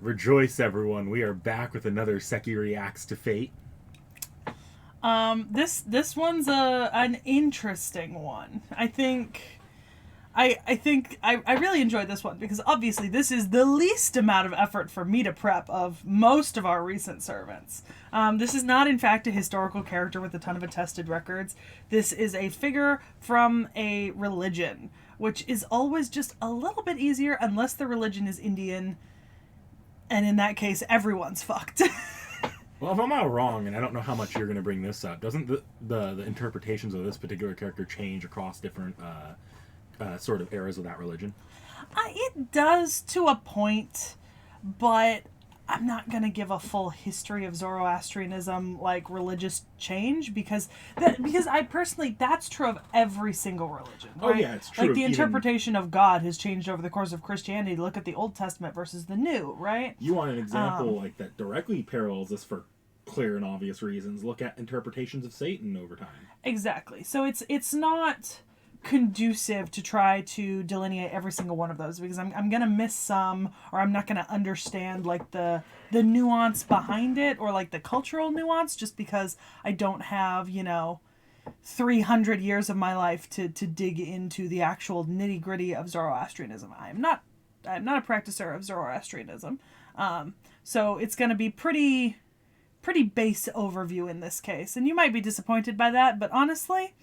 Rejoice, everyone. We are back with another Sekhie Reacts to Fate. This one's an interesting one. I think I really enjoyed this one because obviously this is the least amount of effort for me to prep of most of our recent servants. This is not, in fact, a historical character with a ton of attested records. This is a figure from a religion, which is always just a little bit easier unless the religion is Indian, and in that case, everyone's fucked. Well, if I'm not wrong, and I don't know how much you're going to bring this up, doesn't the interpretations of this particular character change across different sort of eras of that religion? It does to a point, but I'm not going to give a full history of Zoroastrianism, like religious change, because I personally, that's true of every single religion. Right? Oh yeah, it's true. Like the interpretation of God has changed over the course of Christianity. Look at the Old Testament versus the New, right? You want an example like that directly parallels this for clear and obvious reasons? Look at interpretations of Satan over time. Exactly. So it's not conducive to try to delineate every single one of those because I'm gonna miss some, or I'm not gonna understand like the nuance behind it, or like the cultural nuance, just because I don't have 300 years of my life to dig into the actual nitty gritty of Zoroastrianism. I'm not a practicer of Zoroastrianism, so it's gonna be pretty base overview in this case, and you might be disappointed by that, but honestly,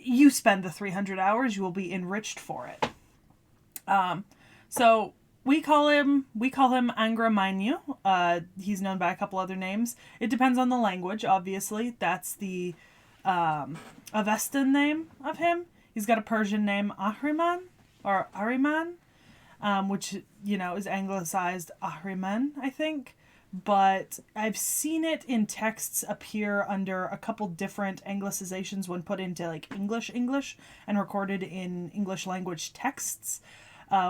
you spend the 300 hours, you will be enriched for it. So we call him Angra Mainyu. He's known by a couple other names. It depends on the language, obviously. That's the Avestan name of him. He's got a Persian name, Ahriman, or Ahriman, which, is anglicized Ahriman, I think. But I've seen it in texts appear under a couple different anglicizations when put into like English and recorded in English language texts,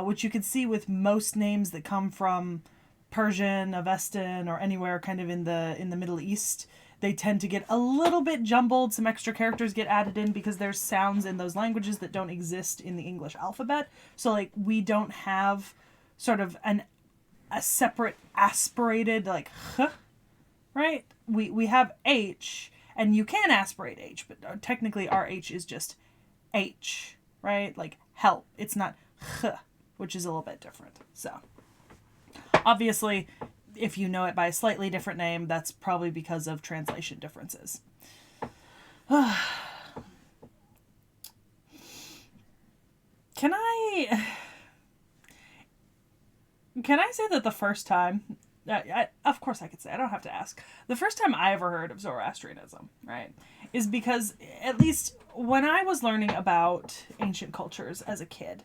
which you can see with most names that come from Persian, Avestan, or anywhere kind of in the Middle East. They tend to get a little bit jumbled. Some extra characters get added in because there's sounds in those languages that don't exist in the English alphabet. So like we don't have sort of a separate aspirated like h, right? We have H, and you can aspirate H, but technically our H is just H, right? Like help. It's not h, which is a little bit different. So obviously, if you know it by a slightly different name, that's probably because of translation differences. Can I say that the first time, of course I could say, I don't have to ask. The first time I ever heard of Zoroastrianism, right, is because at least when I was learning about ancient cultures as a kid,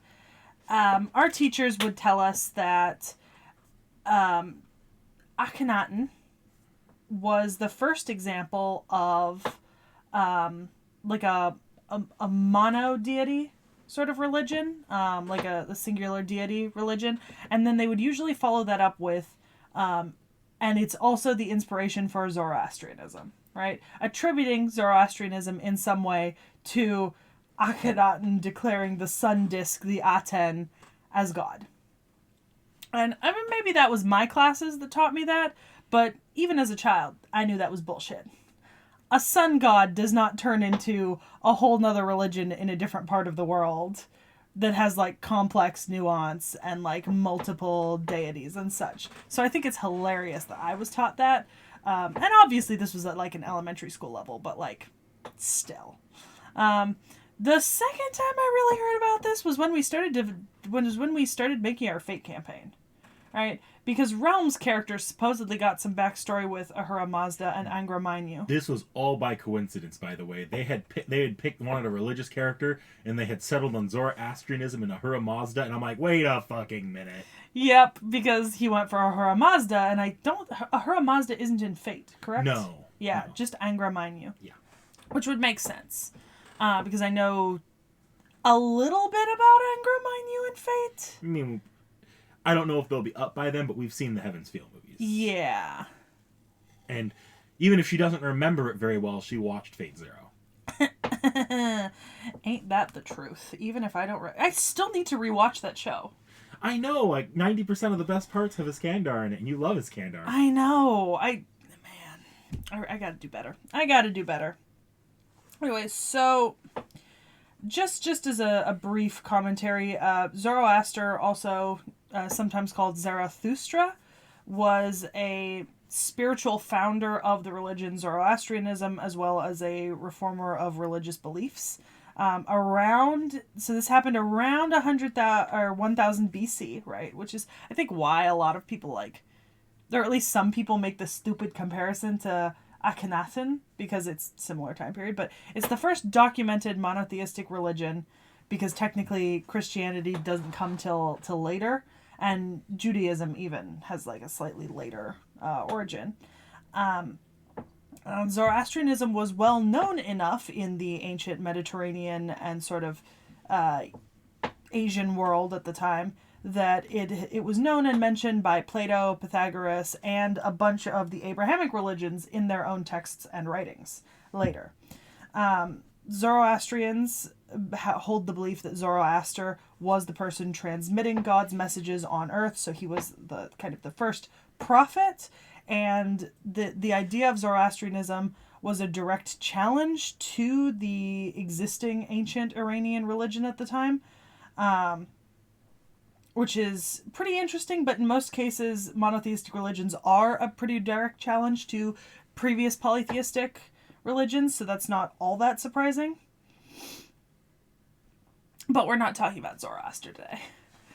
our teachers would tell us that Akhenaten was the first example of like a mono deity sort of religion, like a singular deity religion, and then they would usually follow that up with, and it's also the inspiration for Zoroastrianism, right? Attributing Zoroastrianism in some way to Akhenaten declaring the sun disk, the Aten, as God. And I mean, maybe that was my classes that taught me that, but even as a child, I knew that was bullshit. A sun god does not turn into a whole nother religion in a different part of the world that has like complex nuance and like multiple deities and such. So I think it's hilarious that I was taught that. And obviously this was at like an elementary school level, but like still. The second time I really heard about this was when we started making our Fate campaign. Right? Because Realm's characters supposedly got some backstory with Ahura Mazda and Angra Mainyu. This was all by coincidence, by the way. They had wanted a religious character, and they had settled on Zoroastrianism and Ahura Mazda, and I'm like, wait a fucking minute. Yep, because he went for Ahura Mazda, and Ahura Mazda isn't in Fate, correct? No. Yeah, no. just Angra Mainyu. Yeah. Which would make sense. Because I know a little bit about Angra Mainyu in Fate. I mean, I don't know if they'll be up by then, but we've seen the Heaven's Feel movies. Yeah. And even if she doesn't remember it very well, she watched Fate Zero. Ain't that the truth? Even if I don't... I still need to rewatch that show. I know, like 90% of the best parts have Iskandar in it, and you love Iskandar. I know. I gotta do better. I gotta do better. Anyway, so just as a brief commentary, Zoroaster, also sometimes called Zarathustra, was a spiritual founder of the religion Zoroastrianism, as well as a reformer of religious beliefs. So this happened around 100,000 or 1000 BC, right? Which is, I think, why a lot of people or at least some people make the stupid comparison to Akhenaten, because it's similar time period, but it's the first documented monotheistic religion, because technically Christianity doesn't come till later, and Judaism even has like a slightly later origin. Zoroastrianism was well known enough in the ancient Mediterranean and sort of Asian world at the time that it was known and mentioned by Plato, Pythagoras, and a bunch of the Abrahamic religions in their own texts and writings later. Zoroastrians hold the belief that Zoroaster was the person transmitting God's messages on earth, so he was the kind of the first prophet, and the idea of Zoroastrianism was a direct challenge to the existing ancient Iranian religion at the time, which is pretty interesting, but in most cases, monotheistic religions are a pretty direct challenge to previous polytheistic religions, so that's not all that surprising. But we're not talking about Zoroaster today.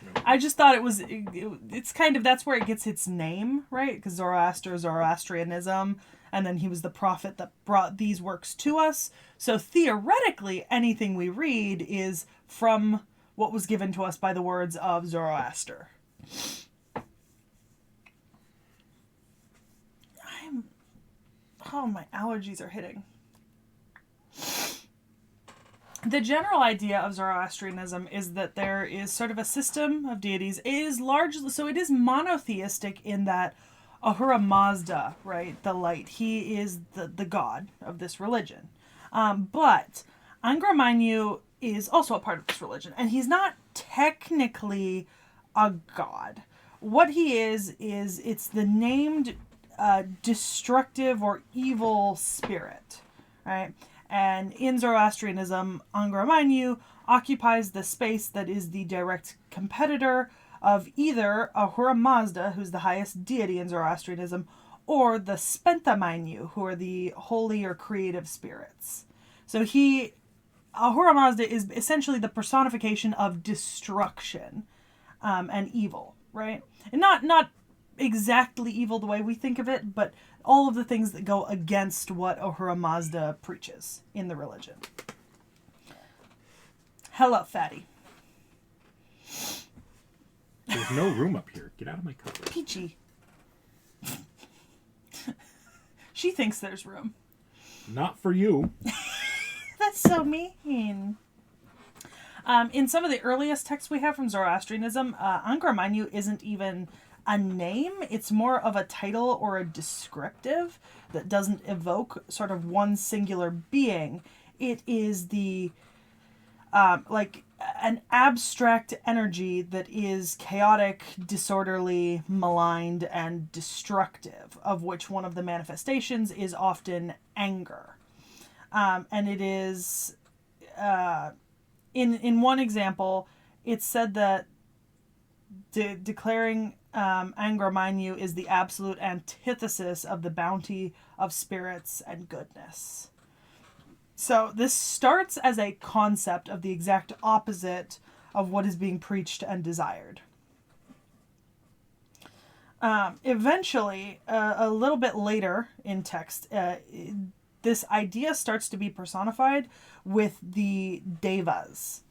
No. I just thought it's kind of, that's where it gets its name, right? Because Zoroaster, Zoroastrianism, and then he was the prophet that brought these works to us. So theoretically, anything we read is from what was given to us by the words of Zoroaster. My allergies are hitting. The general idea of Zoroastrianism is that there is sort of a system of deities. It is monotheistic in that Ahura Mazda, right, the light, he is the god of this religion. But Angra Mainyu is also a part of this religion, and he's not technically a god. What he is it's the named destructive or evil spirit, right? And in Zoroastrianism, Angra Mainyu occupies the space that is the direct competitor of either Ahura Mazda, who's the highest deity in Zoroastrianism, or the Spenta Mainyu, who are the holy or creative spirits. So Ahura Mazda is essentially the personification of destruction and evil, right? And not exactly evil the way we think of it, but all of the things that go against what Ahura Mazda preaches in the religion. Hello, fatty. There's no room up here. Get out of my cover. Peachy. She thinks there's room. Not for you. That's so mean. In some of the earliest texts we have from Zoroastrianism, Angra Mainyu isn't even a name. It's more of a title or a descriptive that doesn't evoke sort of one singular being. It is an abstract energy that is chaotic, disorderly, maligned, and destructive, of which one of the manifestations is often anger. And it is, in one example, it's said that declaring Angra Mainyu is the absolute antithesis of the bounty of spirits and goodness. So this starts as a concept of the exact opposite of what is being preached and desired. Eventually, a little bit later in text, this idea starts to be personified with the Devas.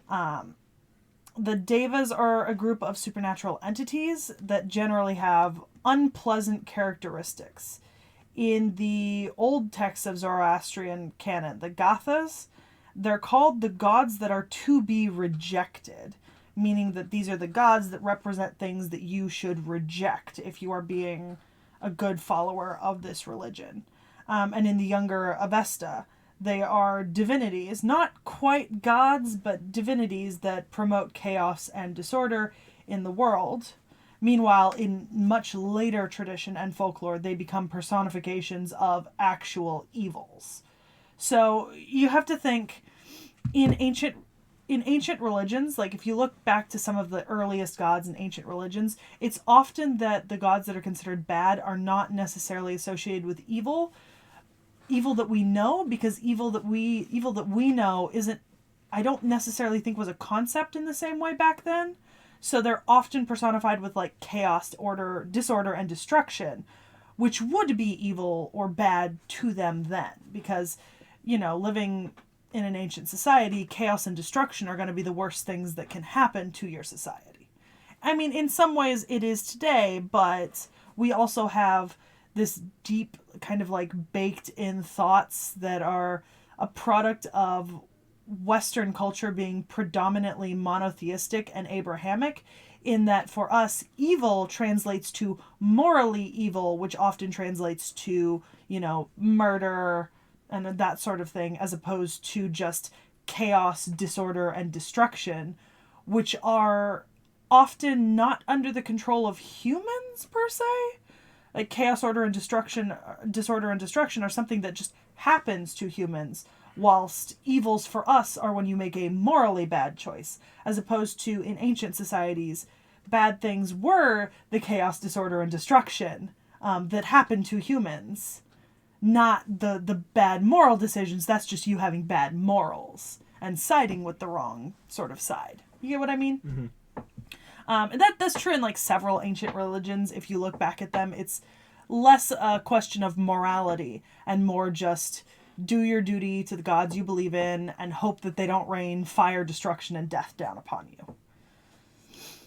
The Devas are a group of supernatural entities that generally have unpleasant characteristics. In the old texts of Zoroastrian canon, the Gathas, they're called the gods that are to be rejected, meaning that these are the gods that represent things that you should reject if you are being a good follower of this religion. And in the younger Avesta, they are divinities, not quite gods, but divinities that promote chaos and disorder in the world. Meanwhile, in much later tradition and folklore, they become personifications of actual evils. So you have to think in ancient religions, like if you look back to some of the earliest gods in ancient religions, it's often that the gods that are considered bad are not necessarily associated with evil that we know, because evil that we know isn't, I don't necessarily think, was a concept in the same way back then. So they're often personified with like chaos, order, disorder, and destruction, which would be evil or bad to them then, because living in an ancient society, chaos and destruction are going to be the worst things that can happen to your society. I mean, in some ways it is today, but we also have this deep kind of like baked in thoughts that are a product of Western culture being predominantly monotheistic and Abrahamic, in that for us, evil translates to morally evil, which often translates to, murder and that sort of thing, as opposed to just chaos, disorder, and destruction, which are often not under the control of humans per se. Like chaos, order, and destruction, disorder and destruction are something that just happens to humans, whilst evils for us are when you make a morally bad choice, as opposed to in ancient societies, bad things were the chaos, disorder, and destruction that happened to humans, not the bad moral decisions. That's just you having bad morals and siding with the wrong sort of side. You get what I mean? Mm-hmm. And that's true in like several ancient religions. If you look back at them, it's less a question of morality and more just do your duty to the gods you believe in and hope that they don't rain fire, destruction, and death down upon you.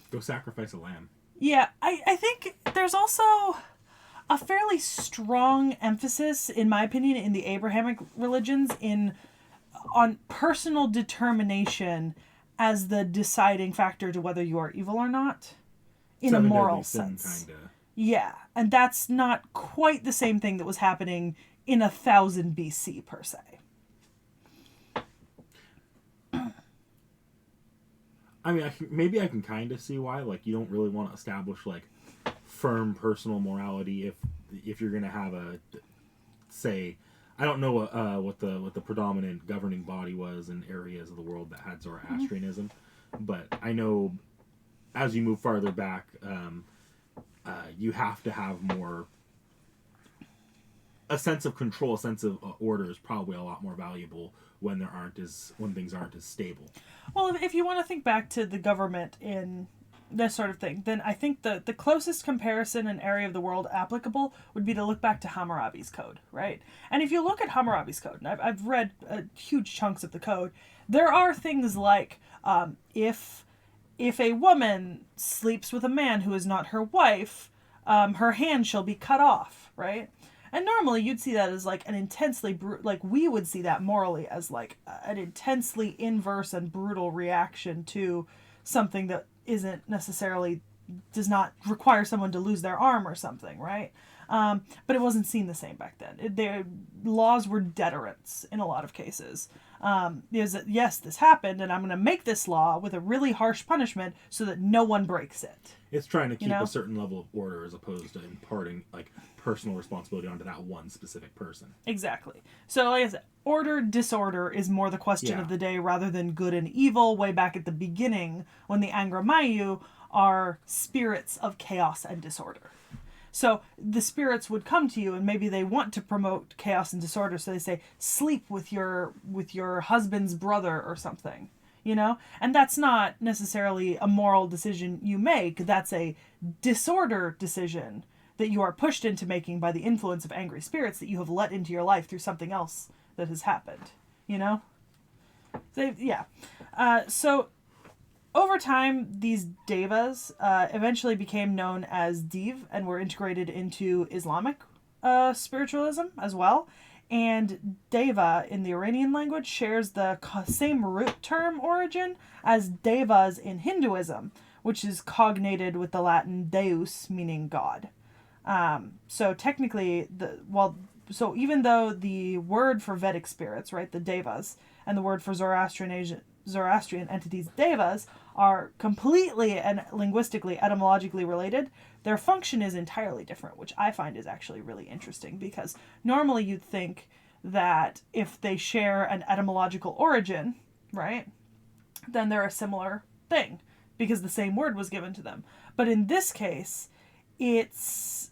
Go sacrifice a lamb. Yeah, I think there's also a fairly strong emphasis, in my opinion, in the Abrahamic religions on personal determination as the deciding factor to whether you are evil or not, in a moral sense. Kinda. Yeah, and that's not quite the same thing that was happening in 1000 BC per se. I mean, maybe I can kind of see why. Like, you don't really want to establish like firm personal morality if you're gonna have a, say, I don't know what the predominant governing body was in areas of the world that had Zoroastrianism, but I know as you move farther back, you have to have more. A sense of control, a sense of order is probably a lot more valuable when things aren't as stable. Well, if you want to think back to the government in this sort of thing, then I think the closest comparison and area of the world applicable would be to look back to Hammurabi's code, right? And if you look at Hammurabi's code, and I've read huge chunks of the code, there are things like if a woman sleeps with a man who is not her wife, her hand shall be cut off, right? And normally you'd see that as like an intensely like we would see that morally as like an intensely inverse and brutal reaction to something that isn't necessarily, does not require someone to lose their arm or something, right? But it wasn't seen the same back then. Their laws were deterrents in a lot of cases. Yes, this happened, and I'm going to make this law with a really harsh punishment so that no one breaks it. It's trying to keep a certain level of order as opposed to imparting like personal responsibility onto that one specific person. Exactly. So like I said, order, disorder is more the question of the day rather than good and evil way back at the beginning when the Angra Mainyu are spirits of chaos and disorder. So the spirits would come to you and maybe they want to promote chaos and disorder. So they say, sleep with your husband's brother or something, and that's not necessarily a moral decision you make. That's a disorder decision that you are pushed into making by the influence of angry spirits that you have let into your life through something else that has happened, So over time, these devas eventually became known as Div and were integrated into Islamic spiritualism as well. And Deva in the Iranian language shares the same root term origin as Devas in Hinduism, which is cognated with the Latin Deus, meaning God. So technically, while so even though the word for Vedic spirits, right, the devas, and the word for Zoroastrian entities, devas, are completely and linguistically, etymologically related, their function is entirely different, which I find is actually really interesting, because normally you'd think that if they share an etymological origin, right, then they're a similar thing, because the same word was given to them. But in this case, it's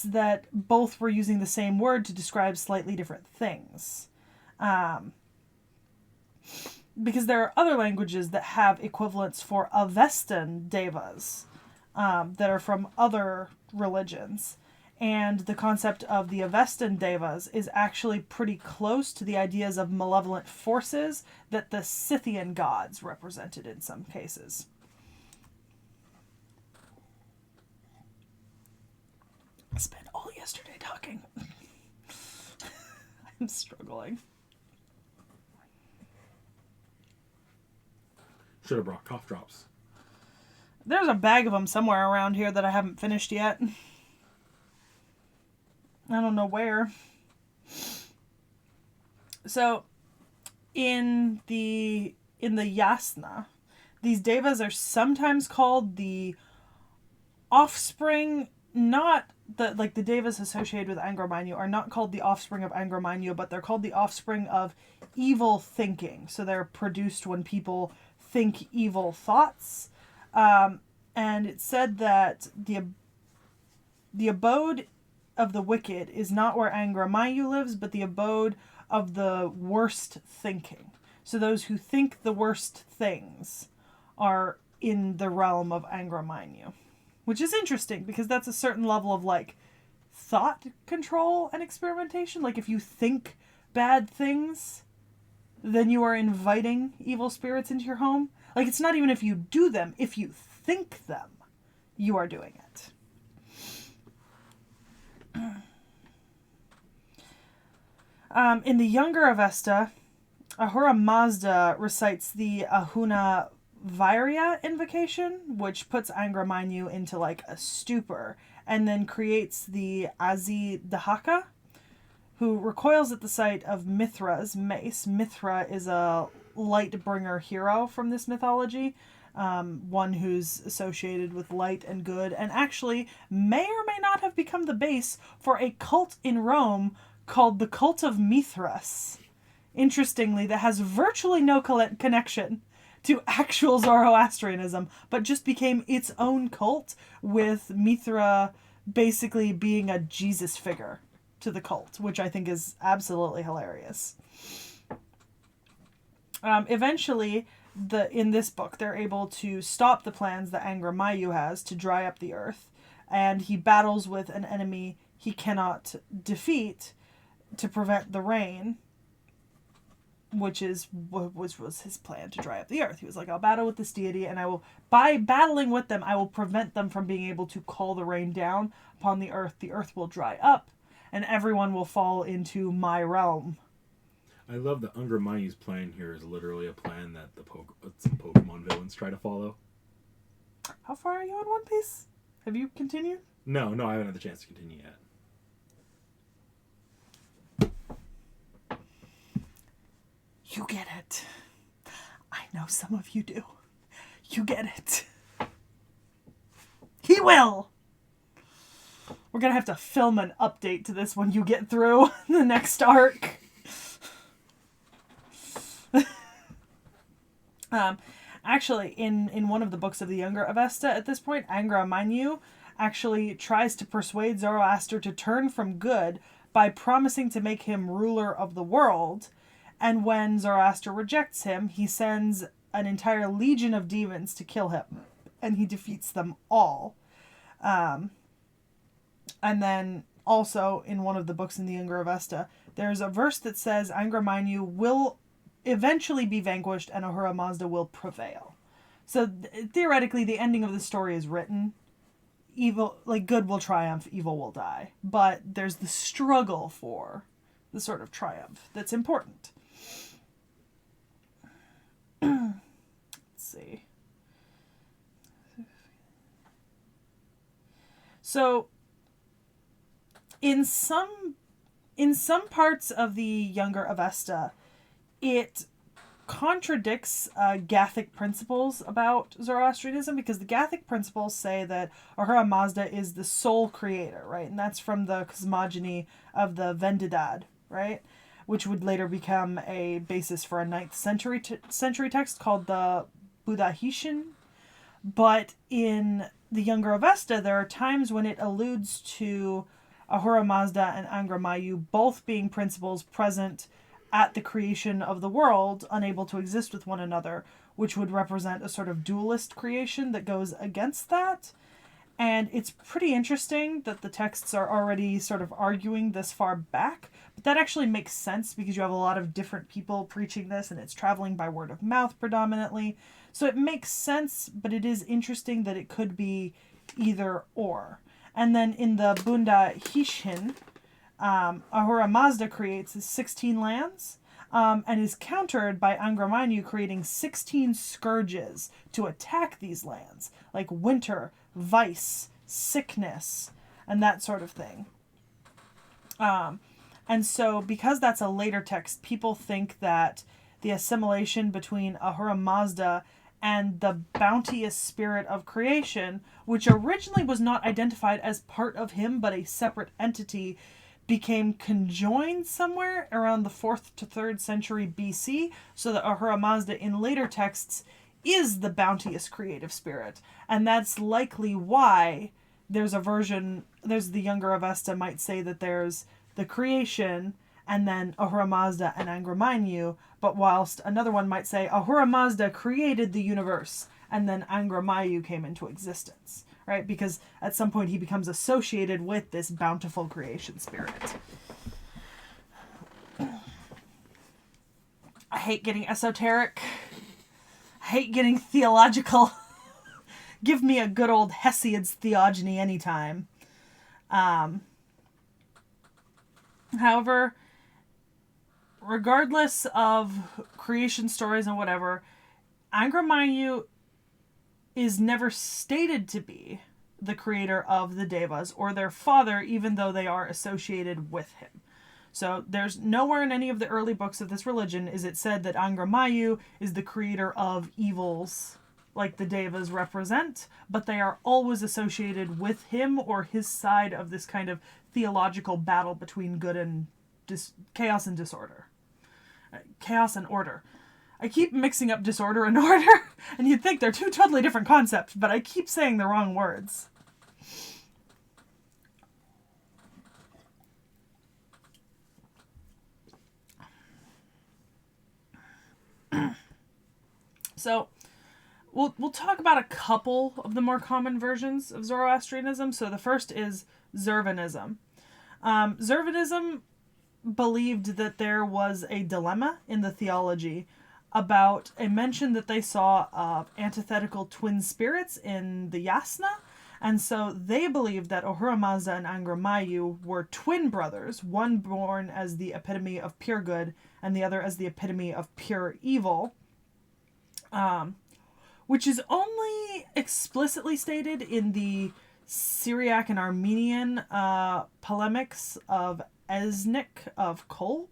that both were using the same word to describe slightly different things. Because there are other languages that have equivalents for Avestan devas that are from other religions. And the concept of the Avestan devas is actually pretty close to the ideas of malevolent forces that the Scythian gods represented in some cases. I spent all yesterday talking. I'm struggling. Should have brought cough drops. There's a bag of them somewhere around here that I haven't finished yet. I don't know where. So, in the yasna, these devas are sometimes called the offspring, not the devas associated with Angra Mainyu are not called the offspring of Angra Mainyu, but they're called the offspring of evil thinking. So they're produced when people think evil thoughts. And it said that the abode of the wicked is not where Angra Mainyu lives, but the abode of the worst thinking. So those who think the worst things are in the realm of Angra Mainyu. Which is interesting, because that's a certain level of, like, thought control and experimentation. Like, if you think bad things, then you are inviting evil spirits into your home. Like, it's not even if you do them. If you think them, you are doing it. In the younger Avesta, Ahura Mazda recites the Ahuna Vairya invocation, which puts Angra Mainyu into like a stupor, and then creates the Azi Dahaka, who recoils at the sight of Mithra's mace. Mithra is a light-bringer hero from this mythology, one who's associated with light and good, and actually may or may not have become the base for a cult in Rome called the Cult of Mithras. Interestingly, that has virtually no connection to actual Zoroastrianism, but just became its own cult, with Mithra basically being a Jesus figure to the cult, which I think is absolutely hilarious. Eventually, in this book, they're able to stop the plans that Angra Mainyu has to dry up the earth, and he battles with an enemy he cannot defeat to prevent the rain, which was his plan to dry up the earth. He was like, I'll battle with this deity, and by battling with them, I will prevent them from being able to call the rain down upon the earth. The earth will dry up, and everyone will fall into my realm. I love that Angra Mainyu's plan here is literally a plan that some Pokemon villains try to follow. How far are you in One Piece? Have you continued? No, I haven't had the chance to continue yet. You get it. I know some of you do. You get it. He will! We're gonna have to film an update to this when you get through the next arc. Actually, in one of the books of the Younger Avesta, at this point, Angra Mainyu actually tries to persuade Zoroaster to turn from good by promising to make him ruler of the world. And when Zoroaster rejects him, he sends an entire legion of demons to kill him. And he defeats them all. And then also in one of the books in the Younger Avesta, there's a verse that says Angra Mainyu will eventually be vanquished and Ahura Mazda will prevail. So theoretically, the ending of the story is written. Evil, like, good will triumph, evil will die. But there's the struggle for the sort of triumph that's important. Let's see. So, in some in some parts of the Younger Avesta, it contradicts Gathic principles about Zoroastrianism, because the Gathic principles say that Ahura Mazda is the sole creator, right? And that's from the cosmogony of the Vendidad, right? Which would later become a basis for a 9th century text called the Buddhahishin. But in the Younger Avesta, there are times when it alludes to Ahura Mazda and Angra Mainyu both being principles present at the creation of the world, unable to exist with one another, which would represent a sort of dualist creation that goes against that. And it's pretty interesting that the texts are already sort of arguing this far back, but that actually makes sense because you have a lot of different people preaching this, and it's traveling by word of mouth predominantly. So it makes sense, but it is interesting that it could be either or. And then in the Bunda Hishin, Ahura Mazda creates 16 lands, and is countered by Angra Mainyu creating 16 scourges to attack these lands, like winter, vice, sickness, and that sort of thing. And so because that's a later text, people think that the assimilation between Ahura Mazda and the bounteous spirit of creation, which originally was not identified as part of him but a separate entity, became conjoined somewhere around the 4th to 3rd century BC, so that Ahura Mazda in later texts is the bounteous creative spirit. And that's likely why there's the Younger Avesta might say that there's the creation and then Ahura Mazda and Angra Mainyu, but whilst another one might say Ahura Mazda created the universe and then Angra Mainyu came into existence. Right? Because at some point he becomes associated with this bountiful creation spirit. I hate getting esoteric. I hate getting theological. Give me a good old Hesiod's theogony anytime. However, regardless of creation stories and whatever, Angra Mainyu is never stated to be the creator of the Devas or their father, even though they are associated with him. So there's nowhere in any of the early books of this religion is it said that Angra Mainyu is the creator of evils like the Devas represent, but they are always associated with him or his side of this kind of theological battle between good and chaos and disorder. Chaos and order. I keep mixing up disorder and order, and you'd think they're two totally different concepts, but I keep saying the wrong words. So, we'll talk about a couple of the more common versions of Zoroastrianism. So the first is Zervanism. Zervanism believed that there was a dilemma in the theology about a mention that they saw of antithetical twin spirits in the Yasna. And so they believed that Ahura Mazda and Angra Mainyu were twin brothers, one born as the epitome of pure good and the other as the epitome of pure evil, which is only explicitly stated in the Syriac and Armenian polemics of Esnik of Kolb.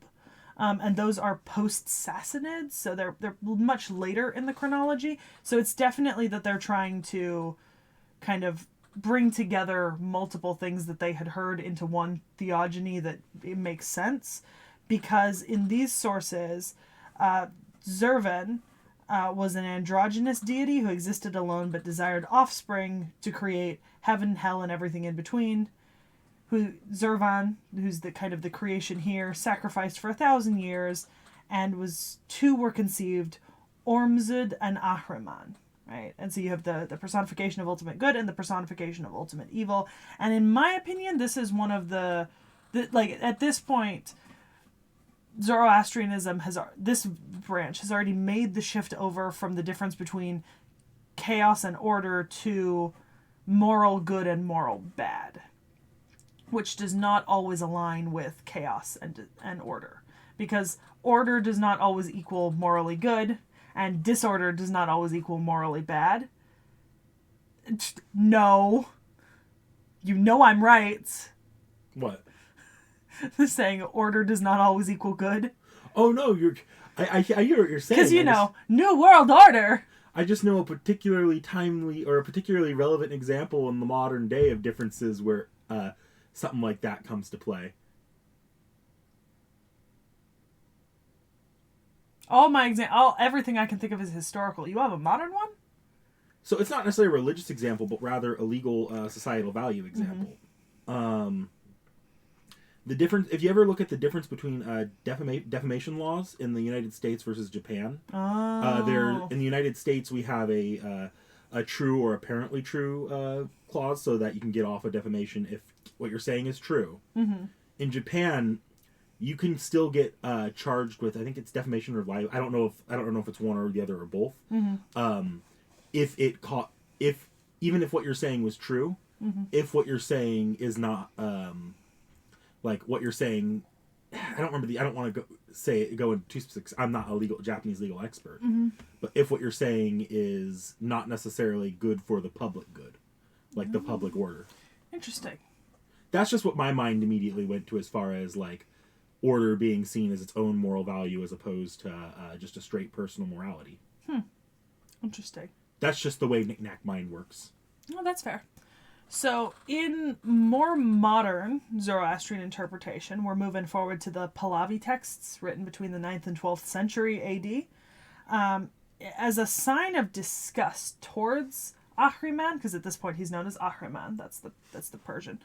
And those are post-Sassanids, so they're much later in the chronology. So it's definitely that they're trying to kind of bring together multiple things that they had heard into one theogony that it makes sense. Because in these sources, Zervan was an androgynous deity who existed alone but desired offspring to create heaven, hell, and everything in between. Zervan, who's the kind of the creation here, sacrificed for 1,000 years, and two were conceived, Ormzud and Ahriman, right? And so you have the personification of ultimate good and the personification of ultimate evil. And in my opinion, this is one of the at this point, Zoroastrianism this branch has already made the shift over from the difference between chaos and order to moral good and moral bad, which does not always align with chaos and order. Because order does not always equal morally good, and disorder does not always equal morally bad. No. You know I'm right. What? saying order does not always equal good. Oh no, I hear what you're saying. Because New World Order. I just know a particularly timely or a particularly relevant example in the modern day of differences where something like that comes to play. Everything I can think of is historical. You have a modern one? So it's not necessarily a religious example, but rather a legal societal value example. The difference, if you ever look at the difference between defamation laws in the United States versus Japan, in the United States we have a true or apparently true clause, so that you can get off a defamation if what you're saying is true. Mm-hmm. In Japan, you can still get charged with, I think it's defamation or libel. I don't know if it's one or the other or both. Mm-hmm. Even if what you're saying was true, mm-hmm. if what you're saying is not like what you're saying, I don't want to go into too specifics. I'm not a Japanese legal expert, mm-hmm. but if what you're saying is not necessarily good for the public good, like the public order. Interesting. That's just what my mind immediately went to, as far as like order being seen as its own moral value as opposed to just a straight personal morality. Interesting. That's just the way knick-knack mind works. Oh, that's fair. So, in more modern Zoroastrian interpretation, we're moving forward to the Pahlavi texts written between the 9th and 12th century AD. As a sign of disgust towards Ahriman, because at this point he's known as Ahriman, that's the Persian,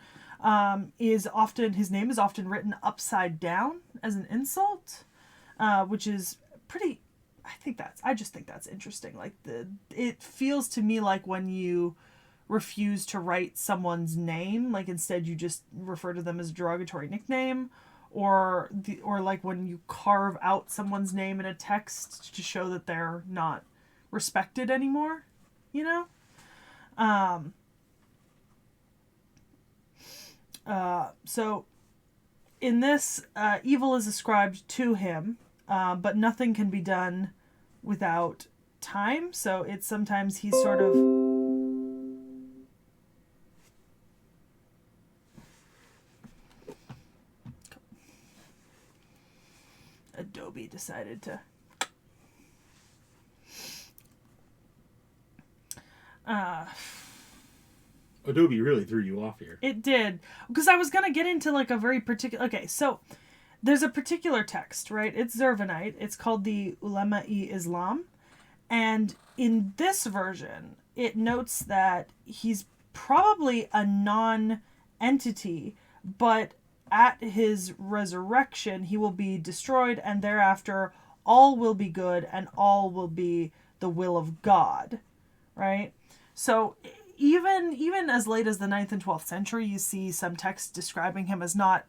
his name is often written upside down as an insult, which is pretty. I just think that's interesting. Like it feels to me like when you refuse to write someone's name, like instead you just refer to them as a derogatory nickname, or like when you carve out someone's name in a text to show that they're not respected anymore, you know? So in this, evil is ascribed to him, but nothing can be done without time. So it's sometimes he's sort of Adobe decided to Adobe really threw you off here. It did, because I was gonna get into like a very particular. Okay, so there's a particular text, right? It's Zervanite. It's called the Ulema-i Islam, and in this version, it notes that he's probably a non-entity, but at his resurrection, he will be destroyed, and thereafter, all will be good, and all will be the will of God, right? So even as late as the 9th and 12th century, you see some texts describing him as not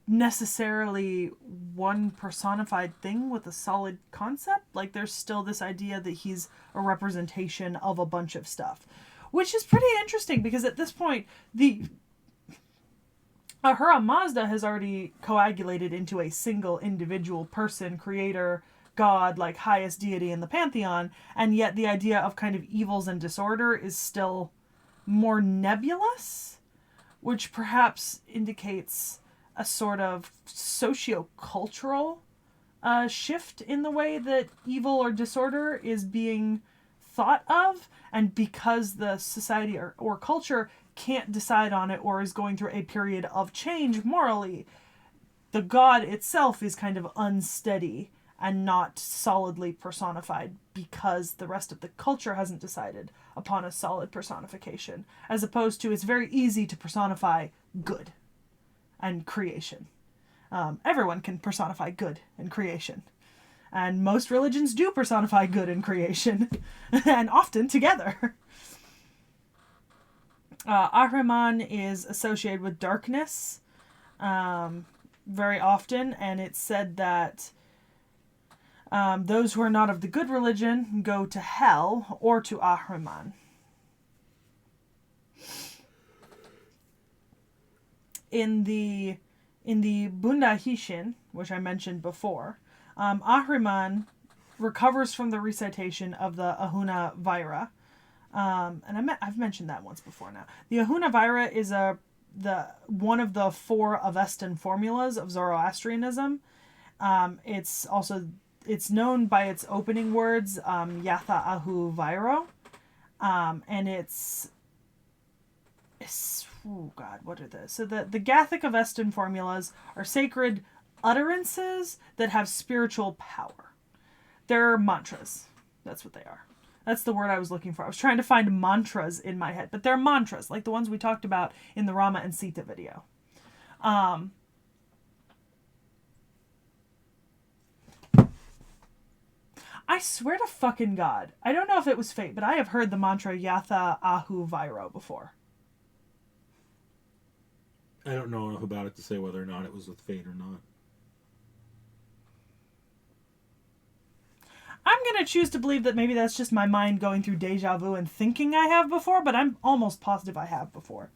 necessarily one personified thing with a solid concept. Like there's still this idea that he's a representation of a bunch of stuff, which is pretty interesting, because at this point, the Ahura Mazda has already coagulated into a single individual person, creator, god, like highest deity in the pantheon, and yet the idea of kind of evils and disorder is still more nebulous, which perhaps indicates a sort of socio-cultural shift in the way that evil or disorder is being thought of, and because the society or culture can't decide on it or is going through a period of change morally, the god itself is kind of unsteady and not solidly personified because the rest of the culture hasn't decided upon a solid personification, as opposed to it's very easy to personify good and creation. Everyone can personify good and creation. And most religions do personify good and creation, and often together. Ahriman is associated with darkness very often, and it's said that those who are not of the good religion go to hell or to Ahriman. In the Bundahishin, which I mentioned before, Ahriman recovers from the recitation of the Ahuna Vaira. And I've mentioned that once before now. The Ahuna Vaira is a one of the 4 Avestan formulas of Zoroastrianism. It's known by its opening words, Yatha Ahu Vairo, and it's oh god, what are those? So the Gathic Avestan formulas are sacred utterances that have spiritual power. They're mantras. That's what they are. That's the word I was looking for. I was trying to find mantras in my head, but they're mantras, like the ones we talked about in the Rama and Sita video. I swear to fucking God, I don't know if it was fate, but I have heard the mantra Yatha Ahu Vairo before. I don't know enough about it to say whether or not it was with fate or not. I'm going to choose to believe that maybe that's just my mind going through deja vu and thinking I have before, but I'm almost positive I have before.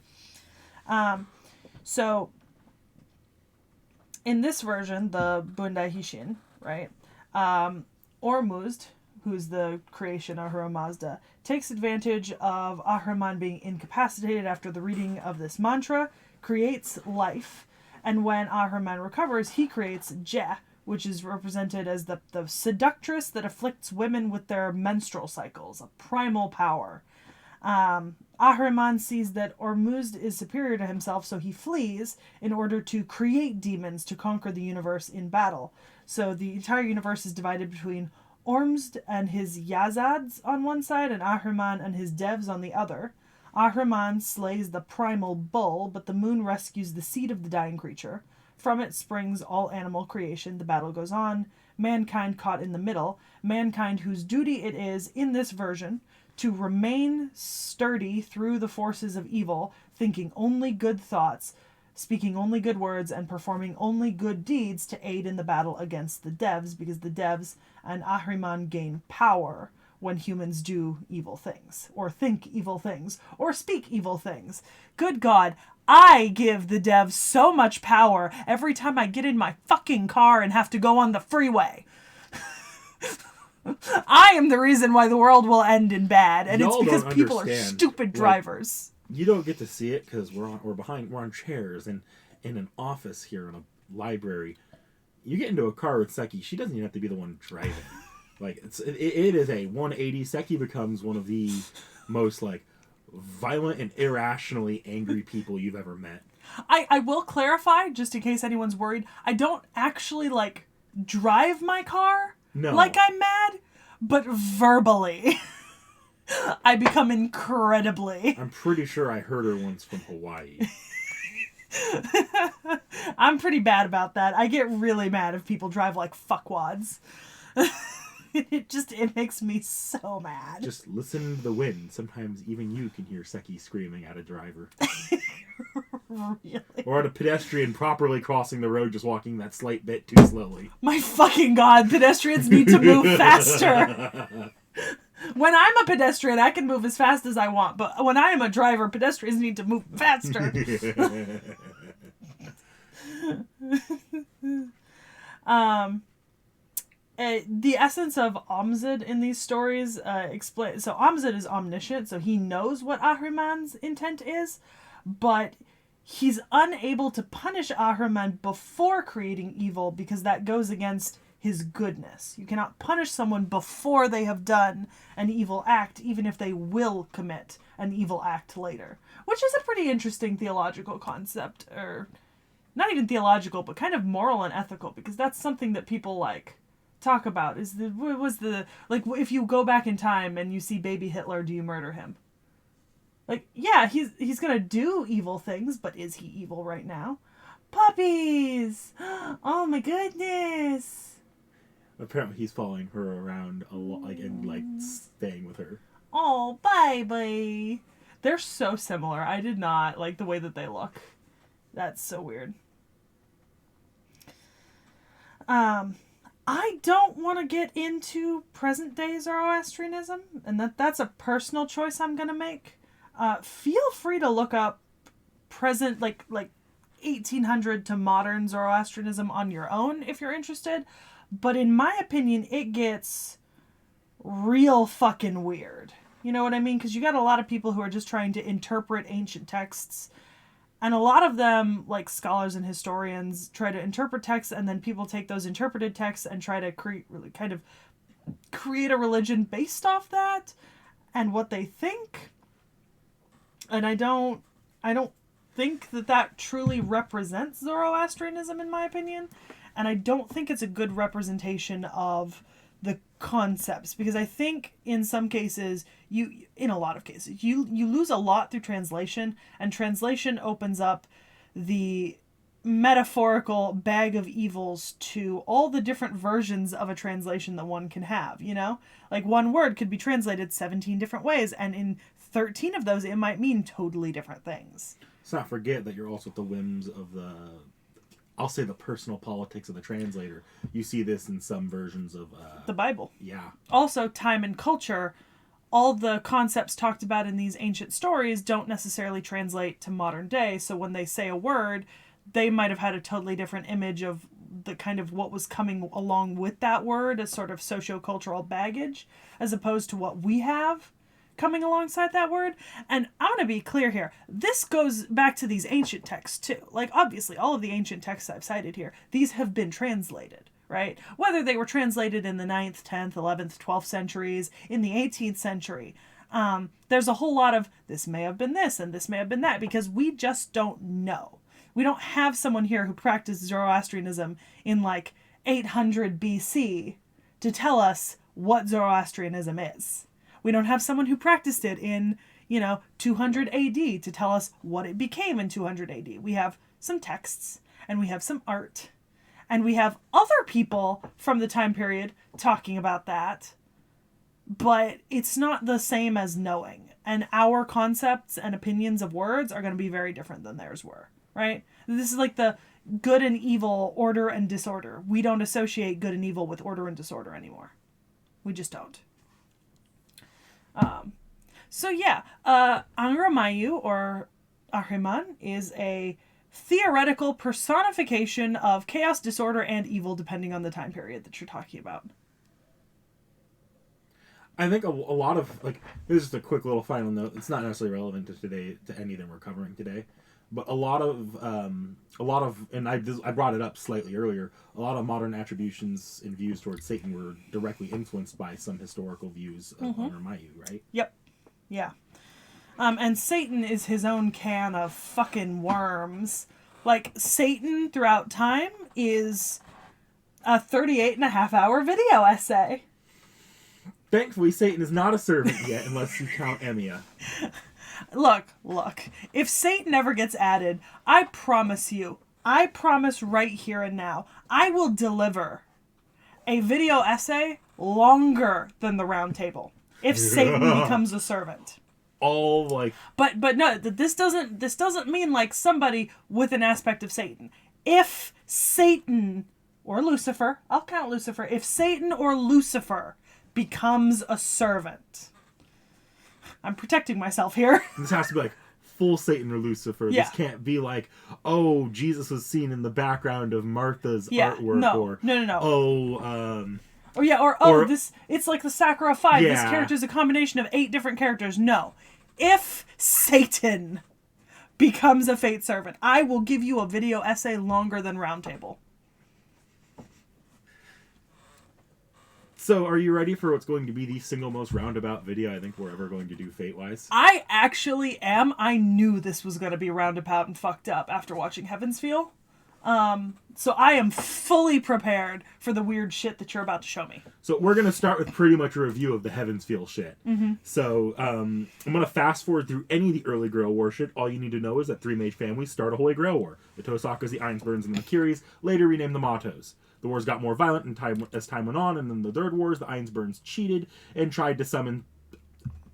So, in this version, the Bundai Hishin, right? Ormuzd, who's the creation of Ahura Mazda, takes advantage of Ahriman being incapacitated after the reading of this mantra, creates life, and when Ahriman recovers, he creates Je, which is represented as the seductress that afflicts women with their menstrual cycles, a primal power. Ahriman sees that Ormuzd is superior to himself, so he flees in order to create demons to conquer the universe in battle. So the entire universe is divided between Ormuzd and his Yazads on one side and Ahriman and his devs on the other. Ahriman slays the primal bull, but the moon rescues the seed of the dying creature. From it springs all animal creation. The battle goes on. Mankind caught in the middle. Mankind whose duty it is, in this version, to remain sturdy through the forces of evil, thinking only good thoughts, speaking only good words, and performing only good deeds to aid in the battle against the devs, because the devs and Ahriman gain power when humans do evil things, or think evil things, or speak evil things. Good God, I give the devs so much power every time I get in my fucking car and have to go on the freeway. I am the reason why the world will end in bad, and it's because people are stupid drivers. You don't get to see it because we're on chairs and in an office here in a library. You get into a car with Sekhie, she doesn't even have to be the one driving. Like it is a 180. Sekhie becomes one of the most like violent and irrationally angry people you've ever met. I will clarify, just in case anyone's worried, I don't actually like drive my car like I'm mad, but verbally I become incredibly. I'm pretty sure I heard her once from Hawaii. I'm pretty bad about that. I get really mad if people drive like fuckwads. It makes me so mad. Just listen to the wind. Sometimes even you can hear Sekhie screaming at a driver. Really? Or at a pedestrian properly crossing the road, just walking that slight bit too slowly. My fucking God, pedestrians need to move faster. When I'm a pedestrian, I can move as fast as I want, but when I am a driver, pedestrians need to move faster. The essence of Amzid in these stories explain. So Amzid is omniscient, so he knows what Ahriman's intent is, but he's unable to punish Ahriman before creating evil because that goes against his goodness. You cannot punish someone before they have done an evil act, even if they will commit an evil act later. Which is a pretty interesting theological concept, or not even theological, but kind of moral and ethical, because that's something that people like talk about. If you go back in time and you see baby Hitler, do you murder him? Like, yeah, he's gonna do evil things, but is he evil right now? Puppies! Oh my goodness! Apparently he's following her around a lot, and staying with her. Oh, bye-bye. They're so similar. I did not like the way that they look. That's so weird. I don't want to get into present-day Zoroastrianism, and that's a personal choice I'm going to make. Feel free to look up present, like 1800 to modern Zoroastrianism on your own if you're interested. But in my opinion, it gets real fucking weird. You know what I mean? Because you got a lot of people who are just trying to interpret ancient texts And a lot of them, like scholars and historians, try to interpret texts, and then people take those interpreted texts and try to create a religion based off that and what they think. And I don't think that truly represents Zoroastrianism, in my opinion. And I don't think it's a good representation of the concepts, because I think in some cases, in a lot of cases, you lose a lot through translation, and translation opens up the metaphorical bag of evils to all the different versions of a translation that one can have, you know? Like, one word could be translated 17 different ways, and in 13 of those, it might mean totally different things. Let's not forget that you're also at the whims of I'll say the personal politics of the translator. You see this in some versions of the Bible. Yeah. Also, time and culture. All the concepts talked about in these ancient stories don't necessarily translate to modern day. So when they say a word, they might have had a totally different image of the kind of what was coming along with that word, a sort of socio-cultural baggage, as opposed to what we have coming alongside that word. And I want to be clear here. This goes back to these ancient texts too. Like, obviously, all of the ancient texts I've cited here, these have been translated, right? Whether they were translated in the 9th, 10th, 11th, 12th centuries, in the 18th century, there's a whole lot of this may have been this and this may have been that, because we just don't know. We don't have someone here who practiced Zoroastrianism in like 800 BC to tell us what Zoroastrianism is. We don't have someone who practiced it in, 200 AD to tell us what it became in 200 AD. We have some texts, and we have some art, and we have other people from the time period talking about that, but it's not the same as knowing. And our concepts and opinions of words are going to be very different than theirs were, right? This is like the good and evil, order and disorder. We don't associate good and evil with order and disorder anymore. We just don't. Angra Mainyu, or Ahriman, is a theoretical personification of chaos, disorder, and evil, depending on the time period that you're talking about. I think a lot of, like, this is just a quick little final note. It's not necessarily relevant to today, to anything we're covering today, but a lot of, and I brought it up slightly earlier, a lot of modern attributions and views towards Satan were directly influenced by some historical views of Angra Mainyu, right? Yep. Yeah. And Satan is his own can of fucking worms. Like, Satan throughout time is a 38.5-hour video essay. Thankfully, Satan is not a servant yet, unless you count Emiya. Look. If Satan ever gets added, I promise right here and now, I will deliver a video essay longer than the round table if Satan becomes a servant. All like, but no, this doesn't mean like somebody with an aspect of Satan. If Satan or Lucifer, I'll count Lucifer. If Satan or Lucifer becomes a servant, I'm protecting myself here. This has to be like full Satan or Lucifer. Yeah. This can't be like, oh, Jesus was seen in the background of Martha's artwork. No. Or this, it's like the Sacra of Five. Yeah. This character is a combination of 8 different characters. No. If Satan becomes a fate servant, I will give you a video essay longer than Roundtable. So, are you ready for what's going to be the single most roundabout video I think we're ever going to do fate-wise? I actually am. I knew this was going to be roundabout and fucked up after watching Heavensfeel. So I am fully prepared for the weird shit that you're about to show me. So we're going to start with pretty much a review of the Heavensfeel shit. Mm-hmm. So I'm going to fast forward through any of the early Grail War shit. All you need to know is that 3 mage families start a Holy Grail War. The Tosakas, the Ainsburns, and the Makiris, later renamed the Matos. The wars got more violent as time went on, and in the Third Wars, the Ainsburns cheated and tried to summon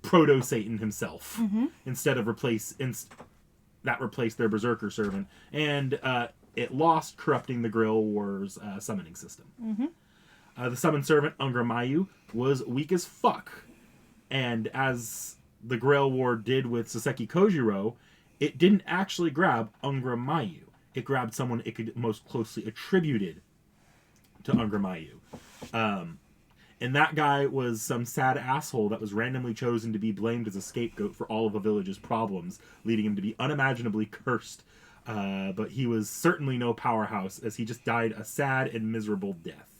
Proto-Satan himself instead of replaced their Berserker servant. And it lost, corrupting the Grail War's summoning system. The summoned servant, Angra Mainyu, was weak as fuck. And as the Grail War did with Sekhie Kojiro, it didn't actually grab Angra Mainyu. It grabbed someone it could most closely attributed to Angra Mainyu. And that guy was some sad asshole that was randomly chosen to be blamed as a scapegoat for all of a village's problems, leading him to be unimaginably cursed. But he was certainly no powerhouse, as he just died a sad and miserable death.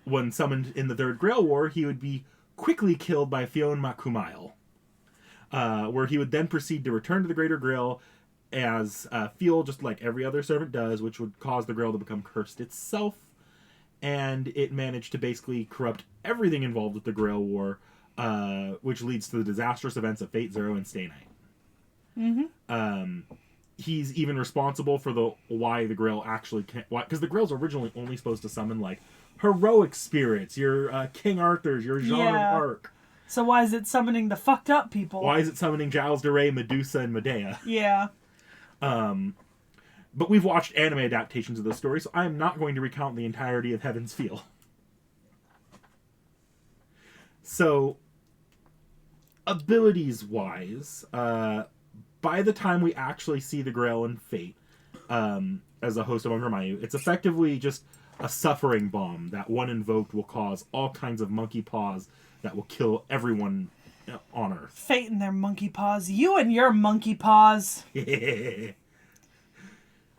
When summoned in the Third Grail War, he would be quickly killed by Fionn Macumail, where he would then proceed to return to the Greater Grail as Fiel, just like every other servant does, which would cause the Grail to become cursed itself. And it managed to basically corrupt everything involved with the Grail War, which leads to the disastrous events of Fate Zero and Stay Night. He's even responsible for why the Grail actually can't... Because the Grail's originally only supposed to summon, like, heroic spirits, your King Arthur's, your Jean of Arc. So why is it summoning the fucked up people? Why is it summoning Giles de Rey, Medusa, and Medea? Yeah. But we've watched anime adaptations of the story, so I am not going to recount the entirety of Heaven's Feel. So, abilities-wise, by the time we actually see the Grail in Fate, as a host of Angra Mainyu, it's effectively just a suffering bomb that one invoked will cause all kinds of monkey paws that will kill everyone on Earth. Fate and their monkey paws. You and your monkey paws.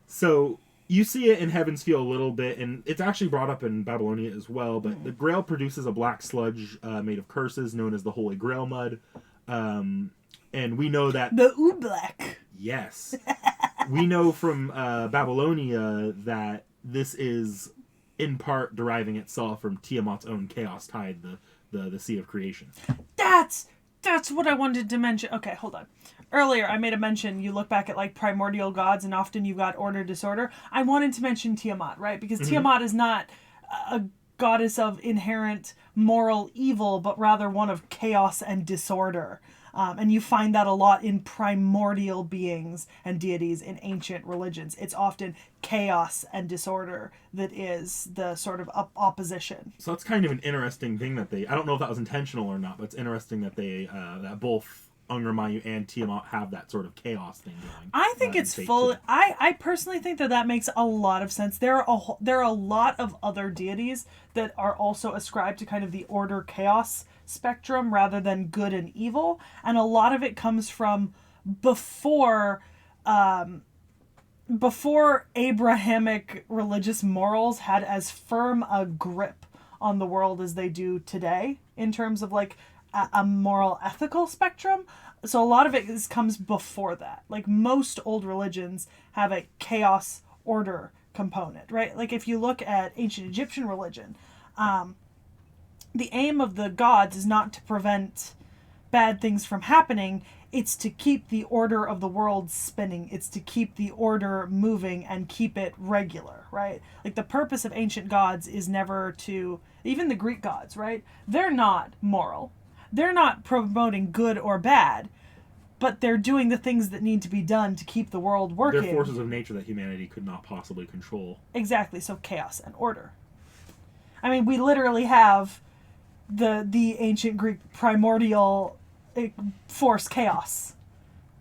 So, you see it in Heaven's Feel a little bit, and it's actually brought up in Babylonia as well, but the Grail produces a black sludge made of curses known as the Holy Grail Mud. And we know that... The Ooblack. Yes. We know from Babylonia that this is in part deriving itself from Tiamat's own Chaos Tide, the Sea of Creation. That's what I wanted to mention. Okay, hold on. Earlier, I made a mention, you look back at, like, primordial gods, and often you've got order, disorder. I wanted to mention Tiamat, right? Because Tiamat is not a goddess of inherent moral evil, but rather one of chaos and disorder. And you find that a lot in primordial beings and deities in ancient religions. It's often chaos and disorder that is the sort of opposition. So that's kind of an interesting thing that I don't know if that was intentional or not, but it's interesting that that both Angra Mainyu and Tiamat have that sort of chaos thing going. I think it's full. I personally think that makes a lot of sense. There are a lot of other deities that are also ascribed to kind of the order chaos spectrum rather than good and evil, and a lot of it comes from before Abrahamic religious morals had as firm a grip on the world as they do today in terms of like a moral ethical spectrum. So a lot of it comes before that. Like most old religions have a chaos order component, right? Like if you look at ancient Egyptian religion, the aim of the gods is not to prevent bad things from happening. It's to keep the order of the world spinning. It's to keep the order moving and keep it regular, right? Like the purpose of ancient gods is never to, even the Greek gods, right? They're not moral. They're not promoting good or bad, but they're doing the things that need to be done to keep the world working. They're forces of nature that humanity could not possibly control. Exactly, so chaos and order. I mean, we literally have the ancient Greek primordial force, chaos.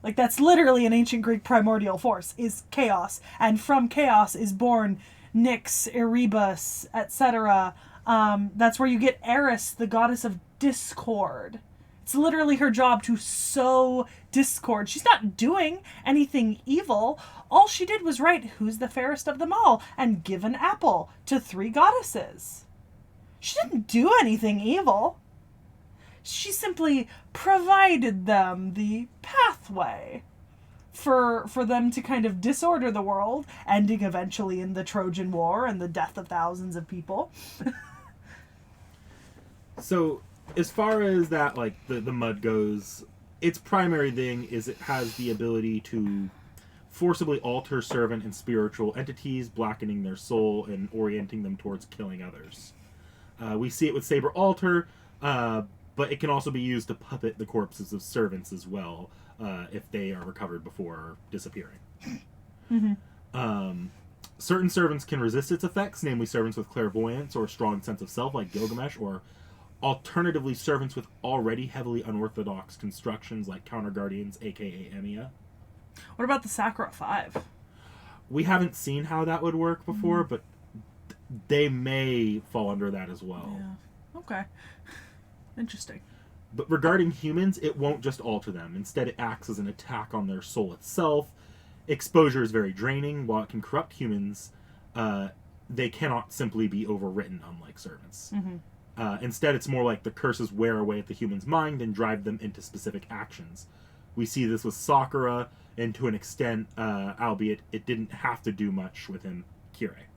Like, that's literally an ancient Greek primordial force, is chaos. And from chaos is born Nyx, Erebus, etc. That's where you get Eris, the goddess of discord. It's literally her job to sow discord. She's not doing anything evil. All she did was write who's the fairest of them all and give an apple to 3 goddesses. She didn't do anything evil. She simply provided them the pathway for them to kind of disorder the world, ending eventually in the Trojan War and the death of thousands of people. So, as far as that, like, the mud goes, its primary thing is it has the ability to forcibly alter servant and spiritual entities, blackening their soul and orienting them towards killing others. We see it with Saber Altar, but it can also be used to puppet the corpses of servants as well, if they are recovered before disappearing. Mm-hmm. Certain servants can resist its effects, namely servants with clairvoyance or a strong sense of self, like Gilgamesh, or alternatively servants with already heavily unorthodox constructions, like Counter Guardians, aka Emiya. What about the Sakura 5? We haven't seen how that would work before, but they may fall under that as well. Yeah. Okay. Interesting. But regarding humans, it won't just alter them. Instead, it acts as an attack on their soul itself. Exposure is very draining. While it can corrupt humans, they cannot simply be overwritten, unlike servants. Instead, it's more like the curses wear away at the human's mind and drive them into specific actions. We see this with Sakura, and to an extent, albeit it didn't have to do much with him, Kirei.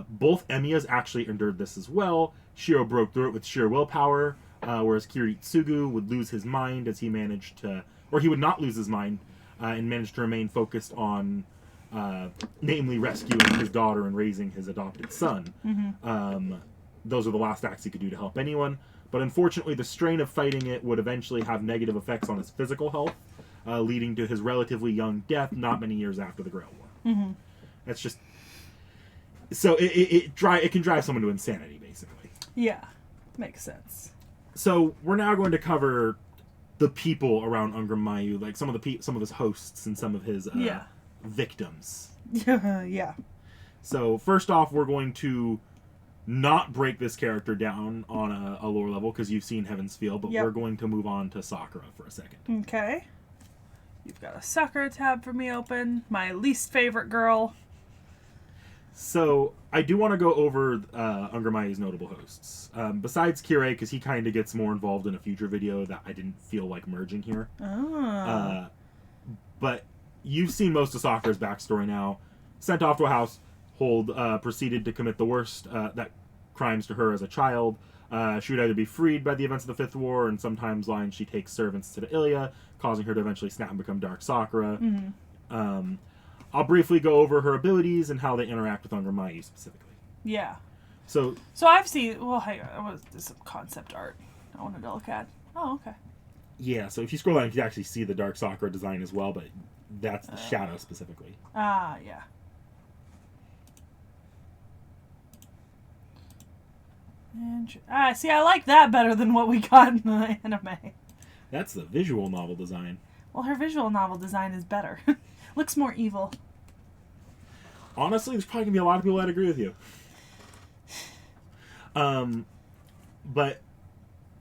Both Emiyas actually endured this as well. Shiro broke through it with sheer willpower, whereas Kiritsugu would lose his mind as he managed to... Or he would not lose his mind and managed to remain focused on, namely, rescuing his daughter and raising his adopted son. Those are the last acts he could do to help anyone. But unfortunately, the strain of fighting it would eventually have negative effects on his physical health, leading to his relatively young death not many years after the Grail War. That's just... So it can drive someone to insanity, basically. Yeah. Makes sense. So we're now going to cover the people around Angra Mainyu, like some of his hosts and some of his victims. Yeah. So first off, we're going to not break this character down on a lower level because you've seen Heaven's Feel, but we're going to move on to Sakura for a second. Okay. You've got a Sakura tab for me open. My least favorite girl. So I do want to go over Angra Mainyu's notable hosts. Besides Kirei, because he kind of gets more involved in a future video that I didn't feel like merging here. But you've seen most of Sakura's backstory now. Sent off to a household, proceeded to commit the worst crimes to her as a child. She would either be freed by the events of the Fifth War, and sometimes she takes servants to the Ilya, causing her to eventually snap and become Dark Sakura. I'll briefly go over her abilities and how they interact with Angra Mainyu specifically. Yeah. So I've seen... Well, hey, there's some concept art I wanted to look at. Oh, okay. Yeah, so if you scroll down, you can actually see the Dark Sakura design as well, but that's the shadow specifically. Ah, yeah. See, I like that better than what we got in the anime. That's the visual novel design. Well, her visual novel design is better. Looks more evil. Honestly, there's probably going to be a lot of people that agree with you. But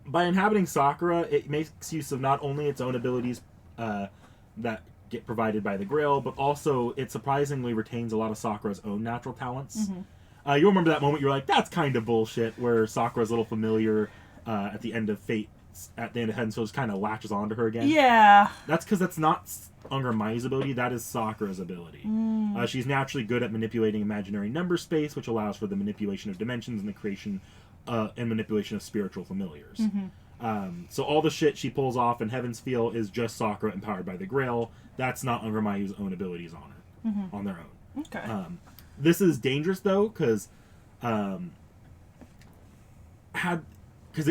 by inhabiting Sakura, it makes use of not only its own abilities that get provided by the Grail, but also it surprisingly retains a lot of Sakura's own natural talents. You'll remember that moment you're like, that's kind of bullshit, where Sakura's little familiar at the end of Fate, at the end of Heaven's Feel, just kind of latches onto her again. Yeah. That's because that's not Angra Mainyu's ability, that is Sakura's ability. She's naturally good at manipulating imaginary number space, which allows for the manipulation of dimensions and the creation and manipulation of spiritual familiars. So all the shit she pulls off in Heaven's Feel is just Sakura empowered by the Grail. That's not Angra Mainyu's own abilities on her, on their own. Okay. This is dangerous though, because it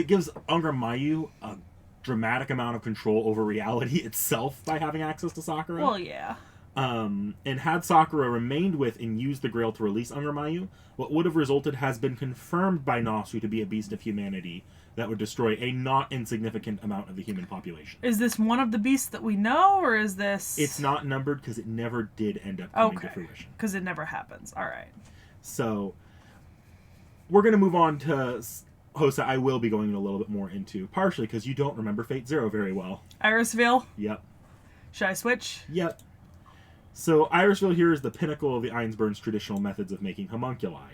gives Angra Mainyu a dramatic amount of control over reality itself by having access to Sakura. Well, yeah. And had Sakura remained with and used the Grail to release Angra Mainyu, what would have resulted has been confirmed by Nasu to be a beast of humanity that would destroy a not insignificant amount of the human population. Is this one of the beasts that we know, or is this... It's not numbered because it never did end up coming to fruition. Because it never happens. All right. So, we're going to move on to Hosa. I will be going a little bit more into, partially because you don't remember Fate Zero very well. Irisviel? Yep. Should I switch? Yep. So, Irisviel here is the pinnacle of the Ainsburn's traditional methods of making homunculi.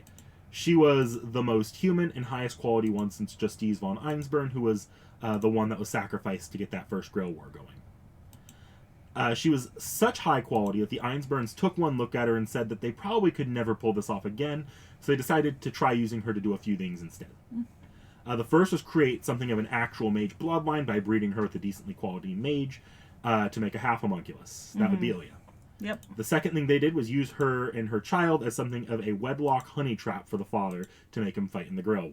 She was the most human and highest quality one since Justice von Einsburn, who was the one that was sacrificed to get that first Grail War going. She was such high quality that the Einsburns took one look at her and said that they probably could never pull this off again, so they decided to try using her to do a few things instead. The first was create something of an actual mage bloodline by breeding her with a decently quality mage to make a half homunculus. That would be Ilya. Yep. The second thing they did was use her and her child as something of a wedlock honey trap for the father to make him fight in the Grail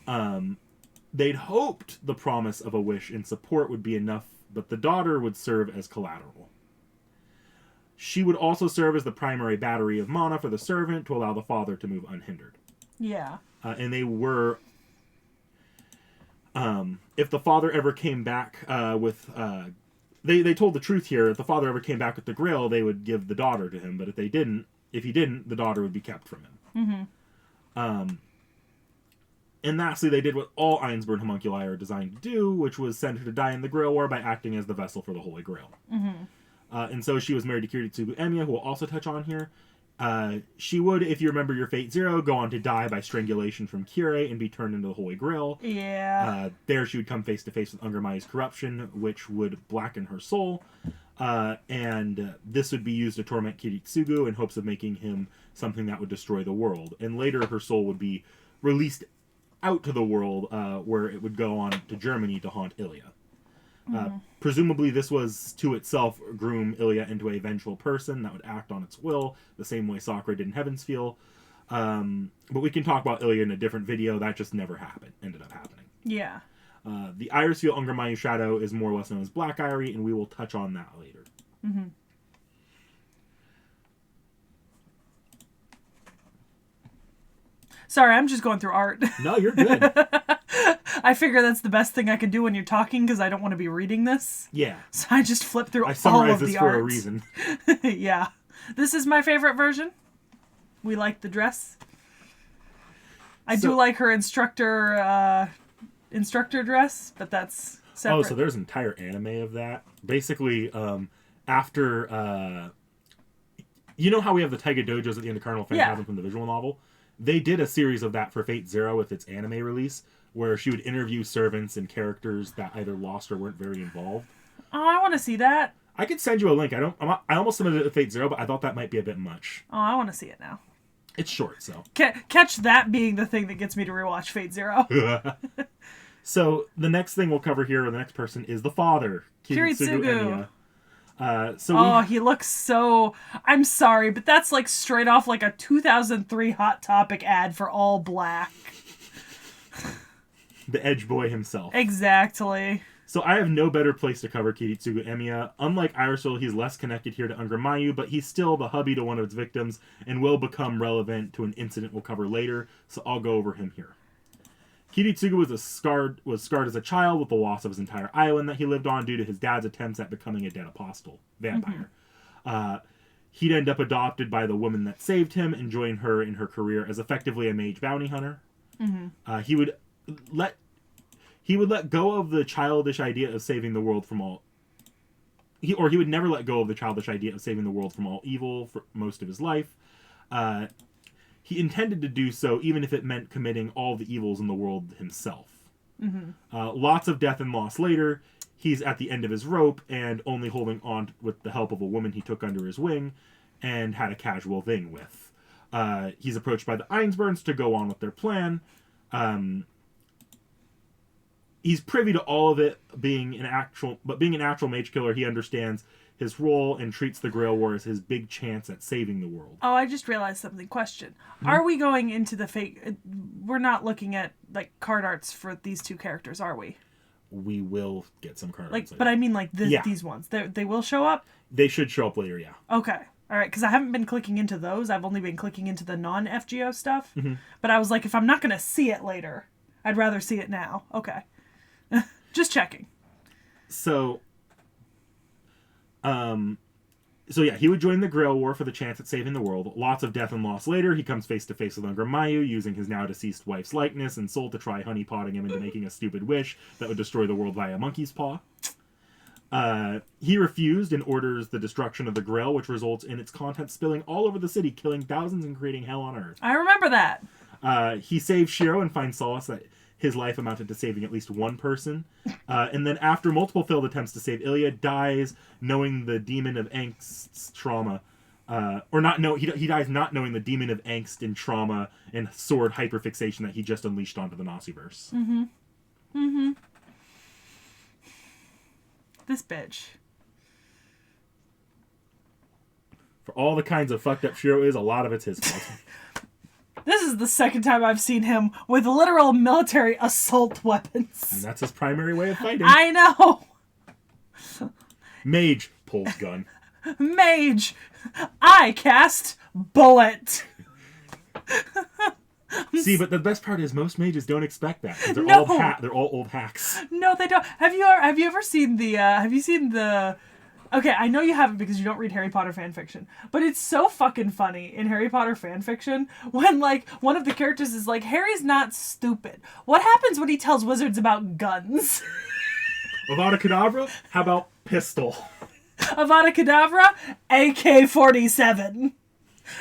War. They'd hoped the promise of a wish and support would be enough, but the daughter would serve as collateral. She would also serve as the primary battery of mana for the servant to allow the father to move unhindered. Yeah. And they were... if the father ever came back with... They told the truth here. If the father ever came back with the Grail, they would give the daughter to him. But if they didn't, If he didn't, the daughter would be kept from him. And lastly, they did what all Ainsburn homunculi are designed to do, which was send her to die in the Grail War by acting as the vessel for the Holy Grail. And so she was married to Kiritsugu Emiya, who we'll also touch on here. She would, if you remember your Fate Zero, go on to die by strangulation from Kire and be turned into the Holy Grail. Yeah. There she would come face to face with Angra Mainyu's corruption, which would blacken her soul. And this would be used to torment Kiritsugu in hopes of making him something that would destroy the world. And later her soul would be released out to the world, where it would go on to Germany to haunt Ilya. Presumably this was to itself groom Ilya into a vengeful person that would act on its will, the same way Sakurai did in Heavensfeel. But we can talk about Ilya in a different video. That just never ended up happening. Yeah. The Irisviel Angra Mainyu shadow is more or less known as Black Irie, and we will touch on that later. Sorry, I'm just going through art. No, you're good. I figure that's the best thing I can do when you're talking because I don't want to be reading this. Yeah. So I just flip through all of the I arts. summarized this for a reason. Yeah. This is my favorite version. We like the dress. I do like her instructor dress, but that's separate. Oh, so there's an entire anime of that. Basically, after... you know how we have the Taiga Dojos at the end of Carnival Phantasm from the visual novel? They did a series of that for Fate Zero with its anime release, where she would interview servants and characters that either lost or weren't very involved. Oh, I want to see that. I could send you a link. I almost submitted it to Fate Zero, but I thought that might be a bit much. Oh, I want to see it now. It's short, so. Catch that being the thing that gets me to rewatch Fate Zero. So, the next thing we'll cover here, or the next person, is the father, Kiritsugu Emiya. He looks so... I'm sorry, but that's like straight off like a 2003 Hot Topic ad for all black. The Edge Boy himself. Exactly. So I have no better place to cover Kiritsugu Emiya. Unlike Irisviel, he's less connected here to Angra Mainyu, but he's still the hubby to one of its victims and will become relevant to an incident we'll cover later, so I'll go over him here. Kiritsugu was scarred as a child with the loss of his entire island that he lived on due to his dad's attempts at becoming a dead apostle vampire. He'd end up adopted by the woman that saved him and join her in her career as effectively a mage bounty hunter. He would let go of the childish idea of saving the world from all... He would never let go of the childish idea of saving the world from all evil for most of his life. He intended to do so even if it meant committing all the evils in the world himself. Lots of death and loss later, he's at the end of his rope and only holding on with the help of a woman he took under his wing and had a casual thing with. He's approached by the Ainsburns to go on with their plan. He's privy to all of it, being an actual mage killer, he understands his role and treats the Grail War as his big chance at saving the world. Oh, I just realized something. Question. Are we going into the fake... We're not looking at, like, card arts for these two characters, are we? We will get some card arts later. But I mean, like, these ones. They will show up? They should show up later, yeah. Okay. All right, because I haven't been clicking into those. I've only been clicking into the non-FGO stuff. But I was like, if I'm not going to see it later, I'd rather see it now. Okay. Just checking. So yeah, he would join the Grail War for the chance at saving the world. Lots of death and loss later, he comes face to face with Angra Mainyu, using his now deceased wife's likeness and soul to try honeypotting him into making a stupid wish that would destroy the world via monkey's paw. He refused and orders the destruction of the Grail, which results in its contents spilling all over the city, killing thousands and creating hell on Earth. I remember that. He saves Shiro and finds solace that his life amounted to saving at least one person. And then after multiple failed attempts to save Ilya, dies knowing the demon of angst's trauma. He dies not knowing the demon of angst and trauma and sword hyperfixation that he just unleashed onto the Naziverse. This bitch. For all the kinds of fucked up Shiro is, a lot of it's his fault. This is the second time I've seen him with literal military assault weapons. And that's his primary way of fighting. I know! Mage pulls gun. Mage! I cast bullet! See, but the best part is most mages don't expect that. They're all old hacks. No, they don't. Have you ever seen the Okay, I know you haven't because you don't read Harry Potter fan fiction, but it's so fucking funny in Harry Potter fan fiction when, like, one of the characters is like, Harry's not stupid. What happens when he tells wizards about guns? Avada Kedavra? How about pistol? Avada Kedavra, AK-47.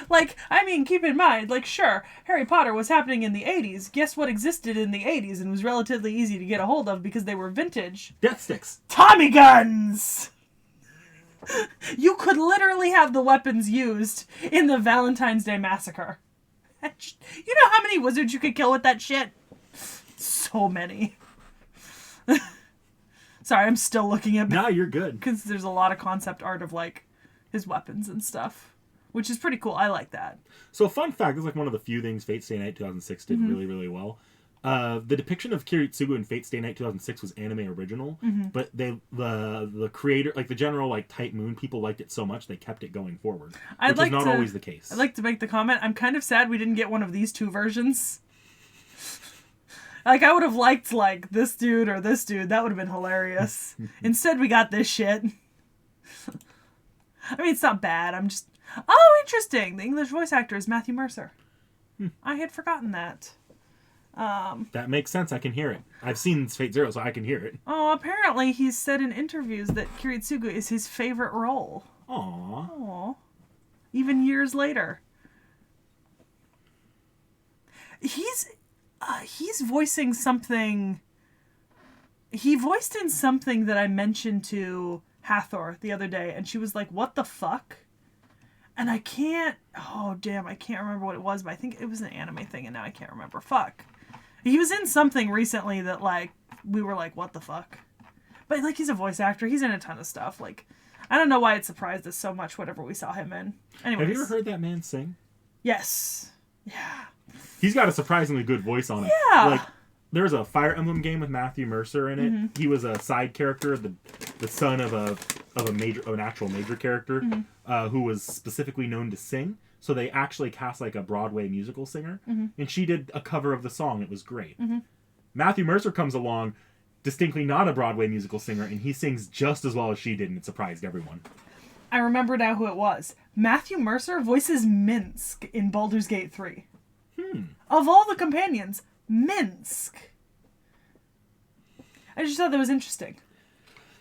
Like, I mean, keep in mind, like, sure, Harry Potter was happening in the 80s. Guess what existed in the 80s and was relatively easy to get a hold of because they were vintage? Death sticks. Tommy guns! You could literally have the weapons used in the Valentine's Day Massacre. You know how many wizards you could kill with that shit? So many. Sorry, I'm still looking at... No, you're good. Because there's a lot of concept art of, like, his weapons and stuff. Which is pretty cool. I like that. So, fun fact, this is like one of the few things Fate Stay Night 2006 did really, really well. The depiction of Kiritsugu in Fate Stay Night 2006 was anime original, but the creator, like the general like Type Moon people liked it so much they kept it going forward, which is not always the case. I'd like to make the comment, I'm kind of sad we didn't get one of these two versions. Like, I would have liked, like, this dude or this dude. That would have been hilarious. Instead, we got this shit. I mean, it's not bad. I'm just... Oh, interesting. The English voice actor is Matthew Mercer. I had forgotten that. That makes sense. I can hear it. I've seen Fate Zero, so I can hear it. Oh, apparently he's said in interviews that Kiritsugu is his favorite role. Aww. Even years later. He's voicing something... He voiced in something that I mentioned to Hathor the other day, and she was like, what the fuck? And I can't... Oh, damn, I can't remember what it was, but I think it was an anime thing, and now I can't remember. Fuck. He was in something recently that, like, we were like, what the fuck? But, like, he's a voice actor. He's in a ton of stuff. Like, I don't know why it surprised us so much, whatever we saw him in. Anyways. Have you ever heard that man sing? Yes. Yeah. He's got a surprisingly good voice on him. Yeah. Like, there's a Fire Emblem game with Matthew Mercer in it. He was a side character, the son of an actual major character, who was specifically known to sing. So they actually cast like a Broadway musical singer, and she did a cover of the song. It was great. Matthew Mercer comes along, distinctly not a Broadway musical singer, and he sings just as well as she did, and it surprised everyone. I remember now who it was. Matthew Mercer voices Minsk in Baldur's Gate 3. Of all the companions, Minsk. I just thought that was interesting.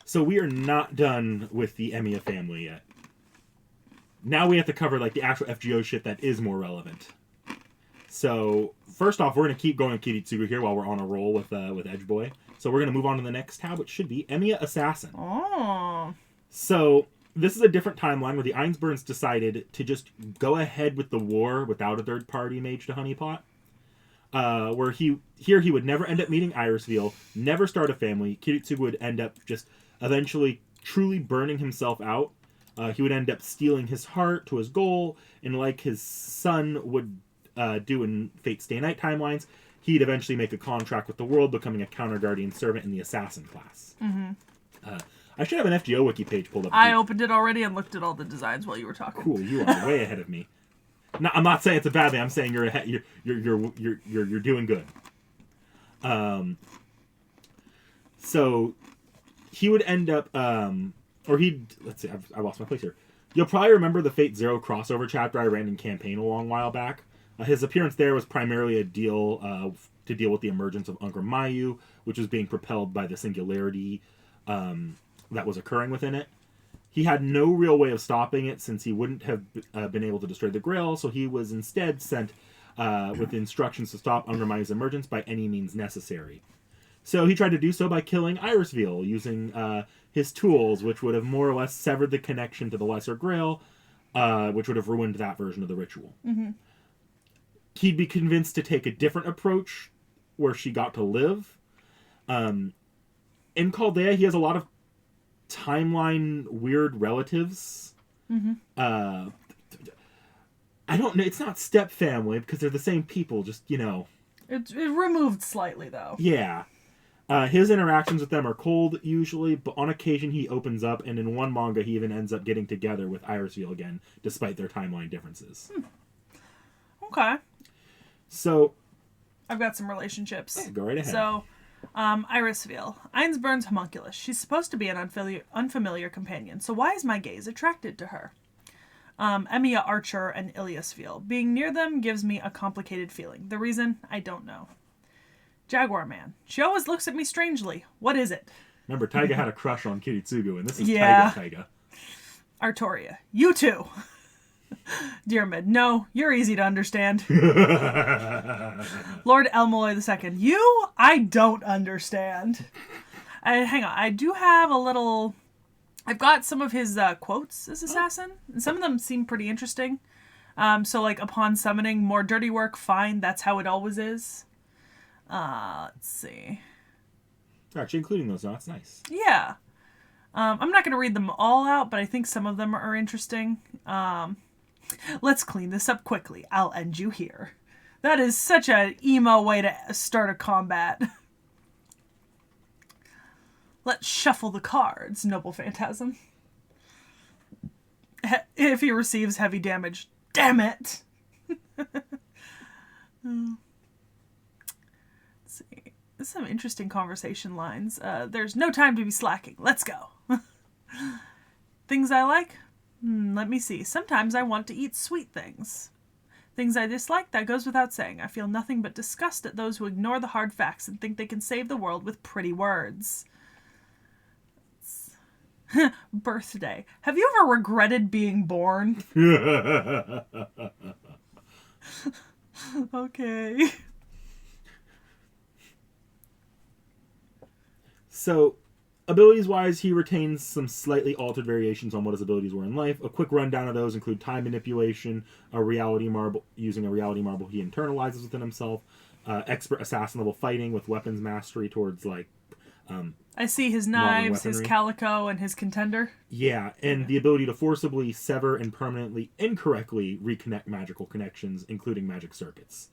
So we are not done with the Emiya family yet. Now we have to cover like the actual FGO shit that is more relevant. So first off, we're going to keep going with Kiritsugu here while we're on a roll with Edgeboy. So we're going to move on to the next tab, which should be Emiya Assassin. Oh. So this is a different timeline where the Einsburns decided to just go ahead with the war without a third-party mage to honeypot. Where he would never end up meeting Irisviel, never start a family. Kiritsugu would end up just eventually truly burning himself out. He would end up stealing his heart to his goal, and like his son would do in Fate Stay Night timelines, he'd eventually make a contract with the world, becoming a counter-guardian servant in the assassin class. I should have an FGO wiki page pulled up. I opened it already and looked at all the designs while you were talking. Cool, you are way ahead of me. No, I'm not saying it's a bad thing. I'm saying you're ahead. You're doing good. So he would end up, let's see. I lost my place here. You'll probably remember the Fate Zero crossover chapter I ran in campaign a long while back. His appearance there was primarily a deal to deal with the emergence of Angra Mainyu, which was being propelled by the singularity that was occurring within it. He had no real way of stopping it since he wouldn't have been able to destroy the Grail, so he was instead sent with instructions to stop Angra Mainyu's emergence by any means necessary. So he tried to do so by killing Irisviel using his tools, which would have more or less severed the connection to the Lesser Grail, which would have ruined that version of the ritual. He'd be convinced to take a different approach where she got to live. In Chaldea, he has a lot of timeline weird relatives. I don't know. It's not step family because they're the same people. Just It removed slightly though. Yeah. His interactions with them are cold usually, but on occasion he opens up, and in one manga he even ends up getting together with Irisviel again, despite their timeline differences. Okay. So I've got some relationships. go right ahead. So Irisviel. Einsburn's homunculus. She's supposed to be an unfamiliar companion, so why is my gaze attracted to her? Emiya Archer and Irisviel. Being near them gives me a complicated feeling. The reason? I don't know. Jaguar Man. She always looks at me strangely. What is it? Remember, Taiga had a crush on Kiritsugu, and this is Taiga. Artoria. You too. Diarmid. No, you're easy to understand. Lord Elmaloy II. You? I don't understand. Hang on. I do have a little... I've got some of his quotes as assassin, and some of them seem pretty interesting. So, like, upon summoning, more dirty work, fine, that's how it always is. Let's see. Actually, including those, that's nice. Yeah. I'm not going to read them all out, but I think some of them are interesting. Let's clean this up quickly. I'll end you here. That is such an emo way to start a combat. Let's shuffle the cards, Noble Phantasm. If he receives heavy damage, damn it! Let's see. There's some interesting conversation lines. There's no time to be slacking. Let's go. Things I like? Let me see. Sometimes I want to eat sweet things. Things I dislike? That goes without saying. I feel nothing but disgust at those who ignore the hard facts and think they can save the world with pretty words. Birthday. Have you ever regretted being born? Okay. So, abilities-wise, he retains some slightly altered variations on what his abilities were in life. A quick rundown of those include time manipulation, using a reality marble he internalizes within himself, expert assassin level fighting with weapons mastery towards, like, I see his knives, his calico, and his contender. Yeah, and the ability to forcibly sever and permanently incorrectly reconnect magical connections, including magic circuits.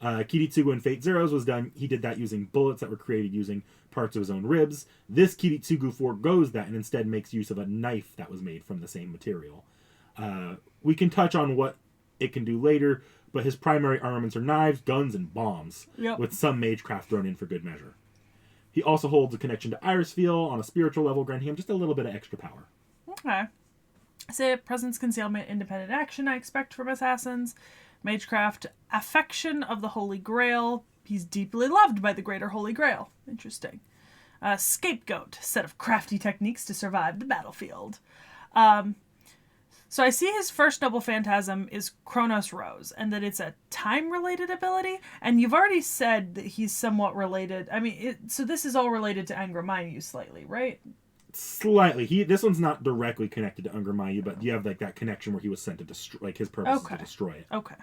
Kiritsugu in Fate Zero's was done. He did that using bullets that were created using parts of his own ribs. This Kiritsugu forgoes that and instead makes use of a knife that was made from the same material. We can touch on what it can do later, but his primary armaments are knives, guns, and bombs, with some magecraft thrown in for good measure. He also holds a connection to Irisviel on a spiritual level, granting him just a little bit of extra power. Okay. Say presence, concealment, independent action I expect from assassins. Magecraft, affection of the Holy Grail. He's deeply loved by the Greater Holy Grail. Interesting. Scapegoat, set of crafty techniques to survive the battlefield. So I see his first Noble Phantasm is Chronos Rose, and that it's a time-related ability, and you've already said that he's somewhat related. I mean, so this is all related to Angra Mainyu slightly, right? Slightly. This one's not directly connected to Angra Mainyu, but you have like that connection where he was sent to destroy, like his purpose is to destroy it. Okay.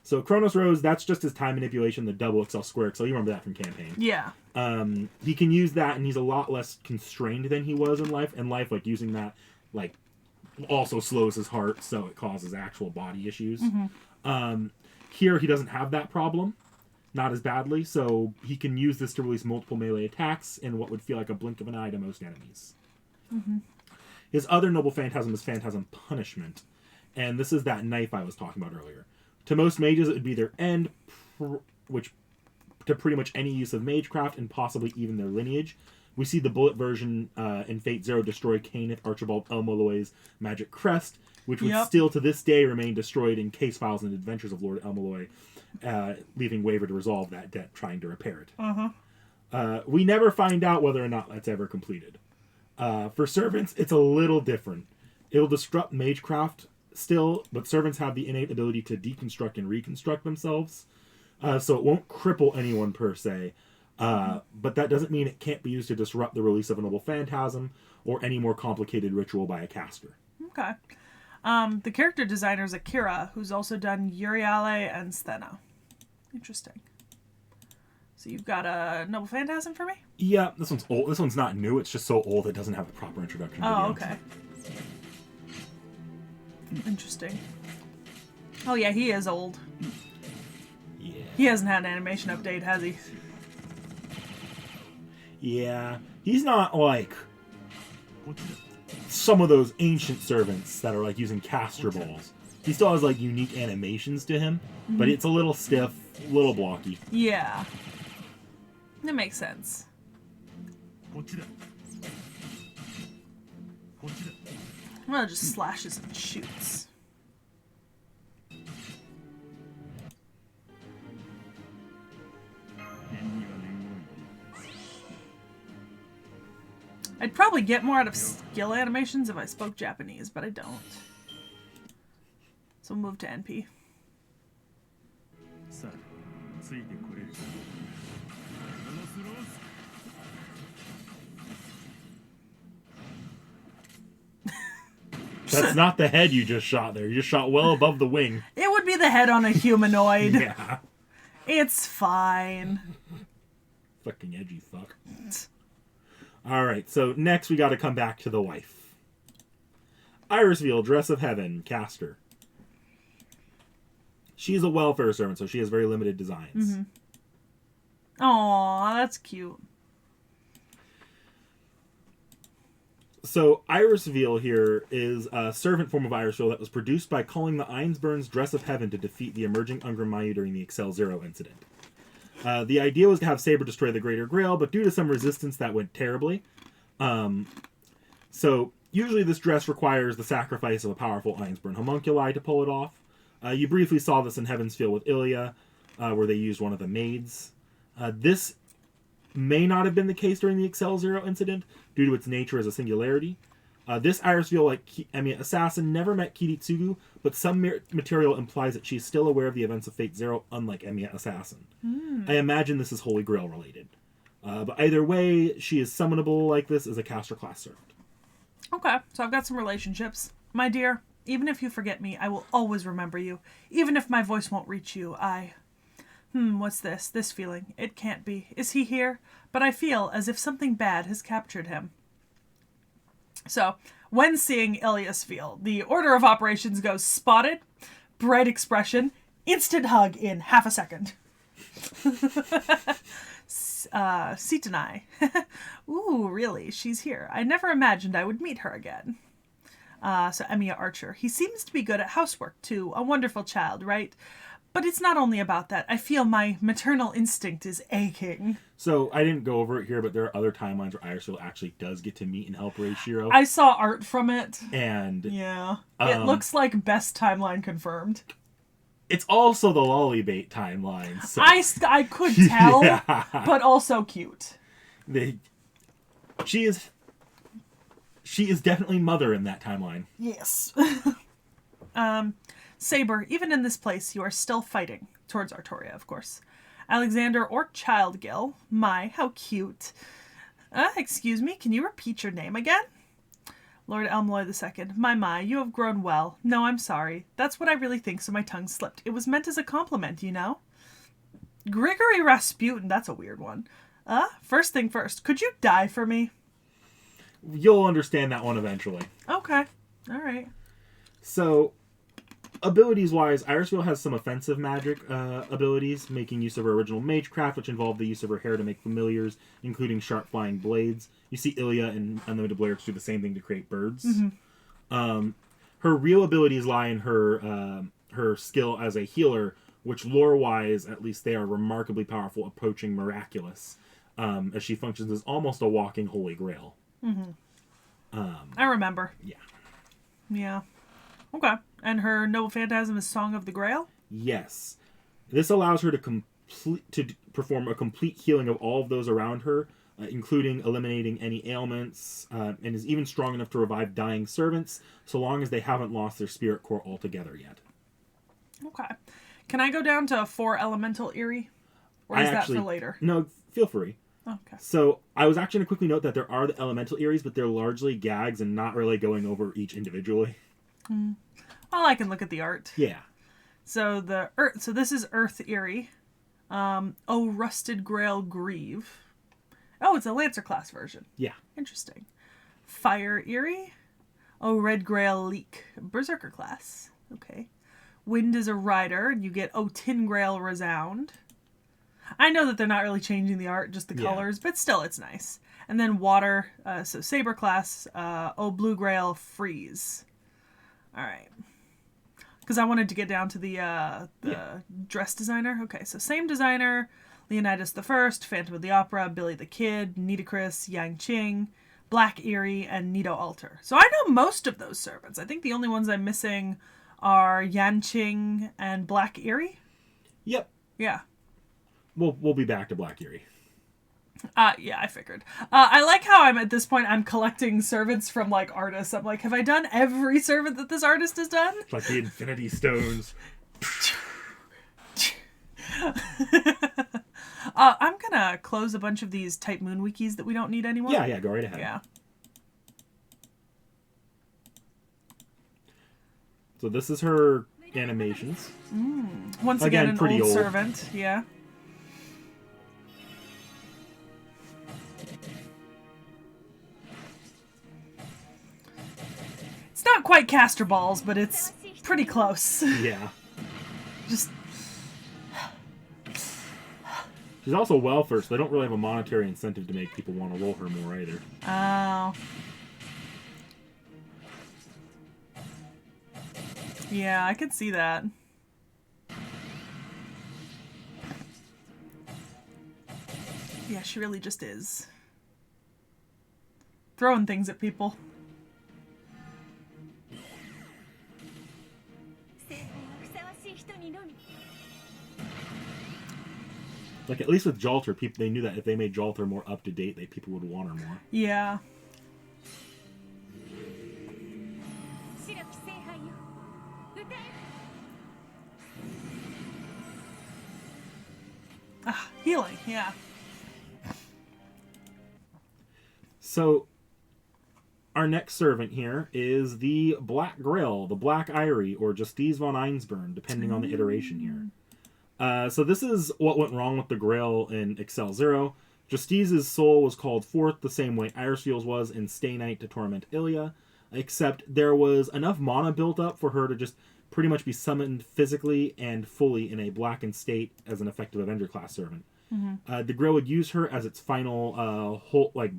So Chronos Rose, that's just his time manipulation, the double XL square XL. You remember that from campaign. Yeah. He can use that, and he's a lot less constrained than he was in life. In life, like using that, like, also slows his heart, so it causes actual body issues. Here, he doesn't have that problem, not as badly, so he can use this to release multiple melee attacks in what would feel like a blink of an eye to most enemies. His other Noble Phantasm is Phantasm Punishment, and this is that knife I was talking about earlier. To most mages, it would be their end, which to pretty much any use of magecraft and possibly even their lineage. We see the bullet version in Fate Zero destroy Kenneth Archibald Elmaloy's magic crest, which would still to this day remain destroyed in Case Files and Adventures of Lord Elmaloy, leaving Waver to resolve that debt, trying to repair it. We never find out whether or not that's ever completed. For Servants, it's a little different. It'll disrupt magecraft still, but Servants have the innate ability to deconstruct and reconstruct themselves, so it won't cripple anyone per se. But that doesn't mean it can't be used to disrupt the release of a Noble Phantasm or any more complicated ritual by a caster. Okay. The character designer is Akira, who's also done Uriale and Stheno. Interesting. So you've got a Noble Phantasm for me? Yeah, this one's old. This one's not new. It's just so old it doesn't have a proper introduction. Oh, okay. Interesting. Oh yeah, he is old. Yeah. He hasn't had an animation update, has he? Yeah, he's not like some of those ancient servants that are like using caster balls. He still has like unique animations to him, but it's a little stiff, a little blocky. Yeah. That makes sense. Well, it just slashes and shoots. I'd probably get more out of skill animations if I spoke Japanese, but I don't. So we'll move to NP. That's not the head you just shot there. You just shot well above the wing. It would be the head on a humanoid. Yeah. It's fine. Fucking edgy fuck. Alright, so next we gotta come back to the wife. Irisviel, Dress of Heaven, caster. She's a welfare servant, so she has very limited designs. Mm-hmm. Aw, that's cute. So Irisviel here is a servant form of Irisviel that was produced by calling the Ainsburn's Dress of Heaven to defeat the emerging Angra Mainyu during the Excel Zero incident. The idea was to have Saber destroy the Greater Grail, but due to some resistance that went terribly. So usually this dress requires the sacrifice of a powerful Ainsburn homunculi to pull it off. You briefly saw this in Heaven's Feel with Ilya, where they used one of the maids. This may not have been the case during the Excel Zero incident, due to its nature as a singularity. This Irisviel, like Emiya assassin, never met Kiritsugu, but some material implies that she's still aware of the events of Fate Zero, unlike Emiya assassin. I imagine this is Holy Grail related. But either way, she is summonable like this as a caster class servant. Okay, so I've got some relationships. My dear, even if you forget me, I will always remember you. Even if my voice won't reach you, what's this? This feeling. It can't be. Is he here? But I feel as if something bad has captured him. So, when seeing Irisviel, the order of operations goes spotted, bright expression, instant hug in half a second. Setanai. Ooh, really? She's here. I never imagined I would meet her again. So Emiya Archer. He seems to be good at housework, too. A wonderful child, right? But it's not only about that. I feel my maternal instinct is aching. So, I didn't go over it here, but there are other timelines where Irisviel actually does get to meet and help raise Shiro. I saw art from it. And yeah. It looks like best timeline confirmed. It's also the Lollybait timeline. So. I could tell, Yeah. but also cute. She is definitely mother in that timeline. Yes. Saber, even in this place, you are still fighting. Towards Artoria, of course. Alexander or Child Gill. My, how cute. Excuse me, can you repeat your name again? Lord Elmloy II. My, you have grown well. No, I'm sorry. That's what I really think, so my tongue slipped. It was meant as a compliment, you know? Grigory Rasputin, that's a weird one. First thing first, could you die for me? You'll understand that one eventually. Okay. All right. So, abilities-wise, Irisviel has some offensive magic abilities, making use of her original magecraft, which involved the use of her hair to make familiars, including sharp flying blades. You see Ilya and Unlimited Blairix do the same thing to create birds. Mm-hmm. Her real abilities lie in her skill as a healer, which lore-wise, at least they are remarkably powerful, approaching miraculous, as she functions as almost a walking Holy Grail. Mm-hmm. I remember. Yeah. Yeah. Okay. And her Noble Phantasm is Song of the Grail? Yes. This allows her to perform a complete healing of all of those around her, including eliminating any ailments, and is even strong enough to revive dying servants, so long as they haven't lost their spirit core altogether yet. Okay. Can I go down to 4 Elemental Eerie? Or is that for later? No, feel free. Okay. So, I was actually going to quickly note that there are the Elemental Eerie's, but they're largely gags and not really going over each individually. Well, I can look at the art. Yeah. So this is Earth Eerie. Oh, Rusted Grail Grieve. Oh, it's a Lancer class version. Yeah. Interesting. Fire Eerie. Oh, Red Grail Leak. Berserker class. Okay. Wind is a rider. You get Oh, Tin Grail Resound. I know that they're not really changing the art, just the colors, but still, it's nice. And then Water. So Saber class. Oh, Blue Grail Freeze. All right. Because I wanted to get down to the dress designer. Okay, so same designer, Leonidas the First, Phantom of the Opera, Billy the Kid, Nitocris, Yang Qing, Black Eerie, and Nito Alter. So I know most of those servants. I think the only ones I'm missing are Yan Qing and Black Eerie. Yep. Yeah. We'll be back to Black Eerie. Yeah, I figured. I like how at this point, I'm collecting servants from, like, artists. I'm like, have I done every servant that this artist has done? It's like the Infinity Stones. I'm gonna close a bunch of these Type Moon wikis that we don't need anymore. Yeah, go right ahead. Yeah. So this is her animations. Once again an pretty old old servant. Yeah. It's not quite caster balls, but it's pretty close. Yeah. Just... She's also welfare, so they don't really have a monetary incentive to make people want to roll her more either. Oh. Yeah, I could see that. Yeah, she really just is. Throwing things at people. Like, at least with Jalter, they knew that if they made Jalter more up-to-date, people would want her more. Yeah. Healing, yeah. So, our next servant here is the Black Grill, the Black Irie, or Justice von Einsburn, depending on the iteration here. So this is what went wrong with the Grail in Excel 0. Justice's soul was called forth the same way Irisviel's was in Stay Night to torment Ilya, except there was enough mana built up for her to just pretty much be summoned physically and fully in a blackened state as an effective Avenger class servant. Mm-hmm. The Grill would use her as its final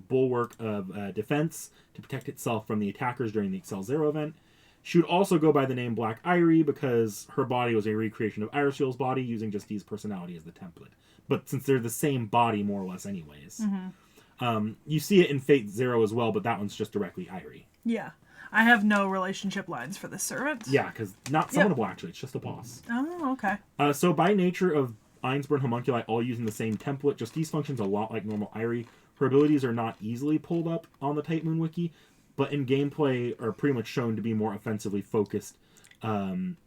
bulwark of defense to protect itself from the attackers during the Excel 0 event. She would also go by the name Black Irie because her body was a recreation of Irisviel's body using Justice's personality as the template. But since they're the same body more or less anyways. Mm-hmm. You see it in Fate 0 as well, but that one's just directly Irie. Yeah. I have no relationship lines for this servant. Yeah, because not summonable actually, it's just a boss. Oh, okay. So by nature of Einsburn homunculi all using the same template, Justice functions a lot like normal Irie. Her abilities are not easily pulled up on the Type Moon wiki, but in gameplay are pretty much shown to be more offensively focused,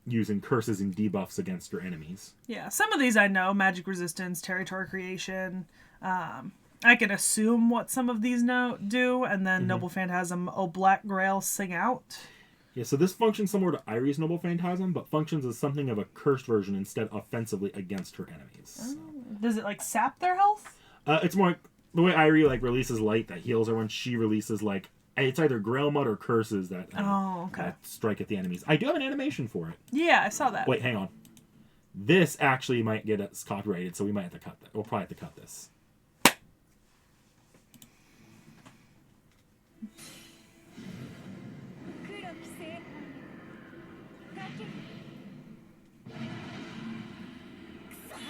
using curses and debuffs against her enemies. Yeah, some of these I know. Magic Resistance, Territory Creation. I can assume what some of these do, and then Noble Phantasm, Oh Black Grail, Sing Out. Yeah, so this functions similar to Irie's Noble Phantasm, but functions as something of a cursed version instead offensively against her enemies. Does it, like, sap their health? It's more like the way Irie, like, releases light that heals her when she releases, like, it's either Grail Mud or curses that, that strike at the enemies. I do have an animation for it. Yeah, I saw that. Wait, hang on. This actually might get us copyrighted, so we might have to cut that. We'll probably have to cut this.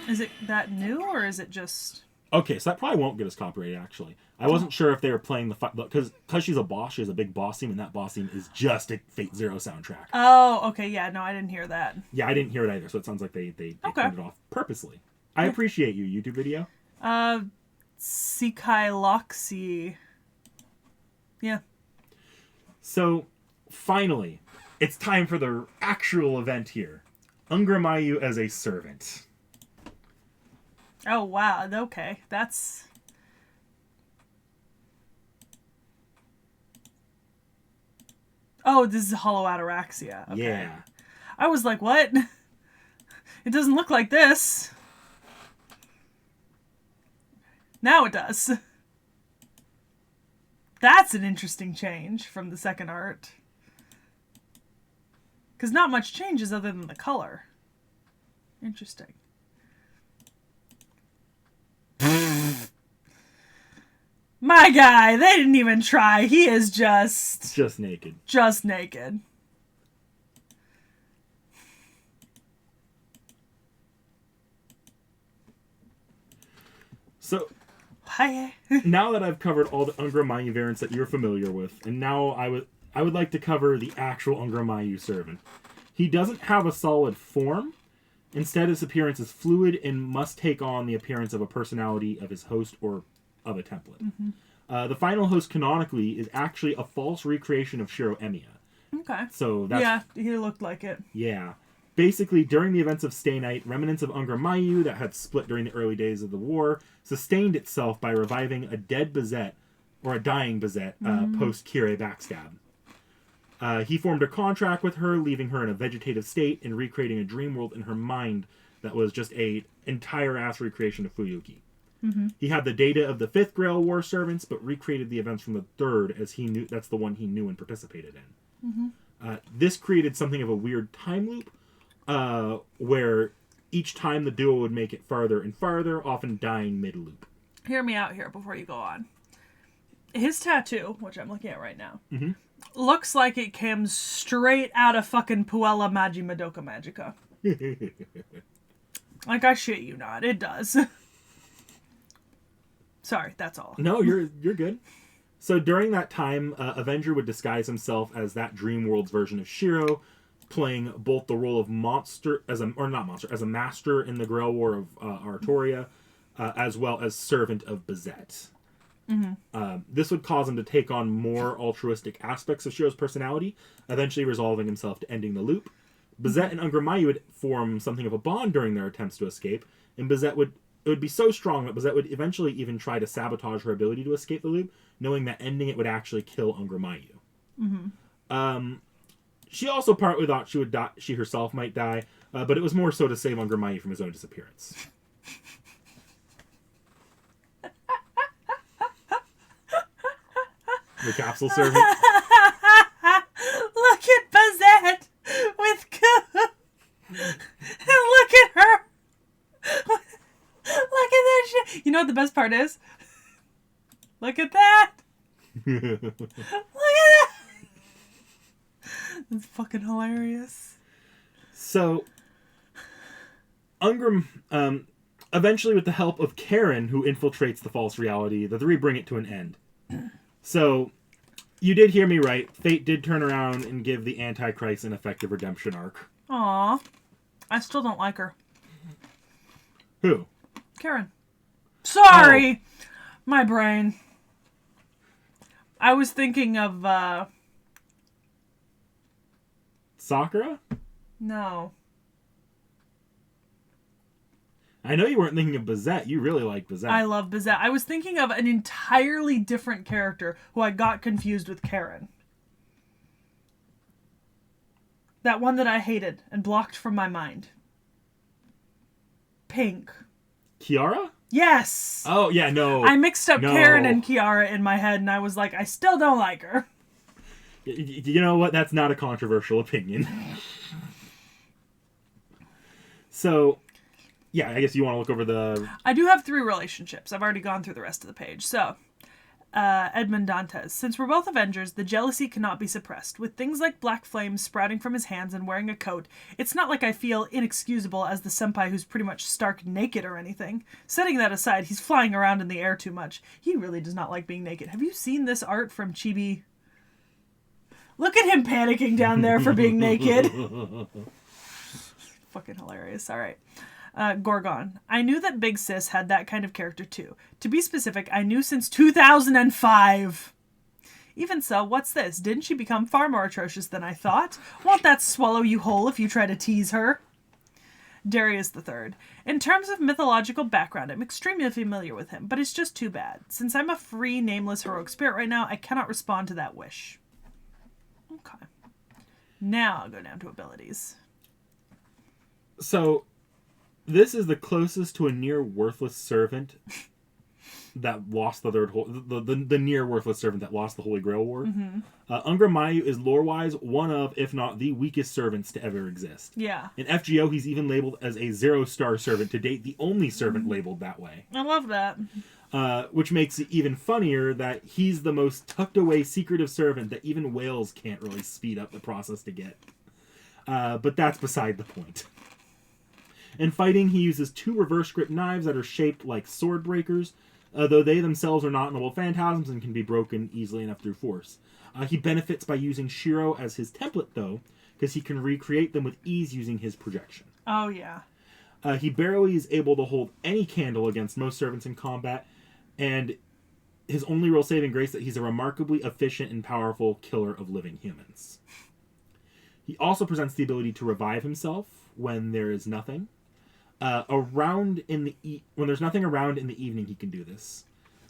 Is it that new, or is it just... Okay, so that probably won't get us copyrighted, actually. I wasn't sure if they were playing the... Because she's a boss, she has a big boss theme, and that boss theme is just a Fate Zero soundtrack. Oh, okay, yeah, no, I didn't hear that. Yeah, I didn't hear it either, so it sounds like they turned it off purposely. I appreciate you, YouTube video. Sekhie Loxy. Yeah. So, finally, it's time for the actual event here. Angra Mainyu as a servant. Oh, wow. Okay. That's... Oh, this is Hollow Ataraxia. Okay. Yeah. I was like, what? It doesn't look like this. Now it does. That's an interesting change from the second art. Because not much changes other than the color. Interesting. My guy, they didn't even try. He is just naked. Just naked. So, Hi. now that I've covered all the Angra Mainyu variants that you're familiar with, and now I would like to cover the actual Angra Mainyu servant. He doesn't have a solid form. Instead, his appearance is fluid and must take on the appearance of a personality of his host or of a template. Mm-hmm. The final host canonically is actually a false recreation of T.H.E. Emiya. Okay. So that's... Yeah, he looked like it. Yeah. Basically, during the events of Stay Night, remnants of Angra Mainyu that had split during the early days of the war sustained itself by reviving a dead Bazette, or a dying Bazette, post-Kire backstab. He formed a contract with her, leaving her in a vegetative state and recreating a dream world in her mind that was just a entire-ass recreation of Fuyuki. Mm-hmm. He had the data of the 5th Grail War servants, but recreated the events from the 3rd, as he knew that's the one he knew and participated in. Mm-hmm. This created something of a weird time loop, where each time the duo would make it farther and farther, often dying mid-loop. Hear me out here before you go on. His tattoo, which I'm looking at right now, Mm-hmm. looks like it came straight out of fucking Puella Magi Madoka Magica. Like, I shit you not. It does. Sorry, that's all. No, you're good. So during that time, Avenger would disguise himself as that Dream World's version of Shiro, playing both the role of as a master in the Grail War of Artoria, as well as servant of Bazette. Mm-hmm. This would cause him to take on more altruistic aspects of Shiro's personality, eventually resolving himself to ending the loop. Bazette and Angra Mainyu would form something of a bond during their attempts to escape, and it would be so strong that Bazette would eventually even try to sabotage her ability to escape the loop, knowing that ending it would actually kill Angra Mainyu. Mm-hmm. She also partly thought she would die, she herself might die, but it was more so to save Angra Mainyu from his own disappearance. The capsule servant. Look at Bazette with and look at her. Look at that shit. You know what the best part is? Look at that. Look at that. That's fucking hilarious. So, Angra, eventually with the help of Karen, who infiltrates the false reality, the three bring it to an end. So, you did hear me right. Fate did turn around and give the Antichrist an effective redemption arc. Aw. I still don't like her. Who? Karen. Sorry! Oh. My brain. I was thinking of, Sakura? No. I know you weren't thinking of Bazette. You really like Bazette. I love Bazette. I was thinking of an entirely different character who I got confused with Karen. That one that I hated and blocked from my mind. Pink. Kiara? Yes! Oh, yeah, no. I mixed up Karen and Kiara in my head, and I was like, I still don't like her. You know what? That's not a controversial opinion. So, yeah, I guess you want to look over the... I do have 3 relationships. I've already gone through the rest of the page. So, Edmund Dantes. Since we're both Avengers, the jealousy cannot be suppressed. With things like black flames sprouting from his hands and wearing a coat, it's not like I feel inexcusable as the senpai who's pretty much stark naked or anything. Setting that aside, he's flying around in the air too much. He really does not like being naked. Have you seen this art from Chibi? Look at him panicking down there for being naked. Fucking hilarious. All right. Gorgon. I knew that Big Sis had that kind of character too. To be specific, I knew since 2005. Even so, what's this? Didn't she become far more atrocious than I thought? Won't that swallow you whole if you try to tease her? Darius III. In terms of mythological background, I'm extremely familiar with him, but it's just too bad. Since I'm a free, nameless, heroic spirit right now, I cannot respond to that wish. Okay. Now I'll go down to abilities. So, this is the closest to a near worthless servant that lost the near worthless servant that lost the Holy Grail War. Mm-hmm. Angra Mainyu is lore-wise one of, if not the weakest servants to ever exist. Yeah. In FGO, he's even labeled as a 0-star servant, to date the only servant labeled that way. I love that. Which makes it even funnier that he's the most tucked-away secretive servant that even whales can't really speed up the process to get. But that's beside the point. In fighting, he uses 2 reverse grip knives that are shaped like sword breakers, though they themselves are not noble phantasms and can be broken easily enough through force. He benefits by using Shiro as his template, though, because he can recreate them with ease using his projection. Oh, yeah. He barely is able to hold any candle against most servants in combat, and his only real saving grace is that he's a remarkably efficient and powerful killer of living humans. He also presents the ability to revive himself when there is nothing. When there's nothing around in the evening, he can do this.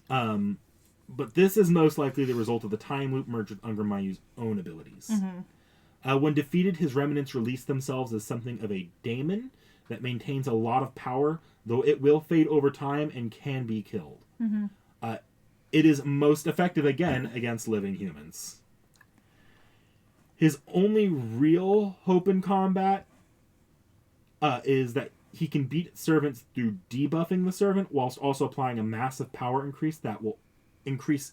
But this is most likely the result of the time loop merged with Angra Mainyu's own abilities. Mm-hmm. When defeated, his remnants release themselves as something of a daemon that maintains a lot of power, though it will fade over time and can be killed. Mm-hmm. It is most effective, again, against living humans. His only real hope in combat is that he can beat servants through debuffing the servant, whilst also applying a massive power increase that will increase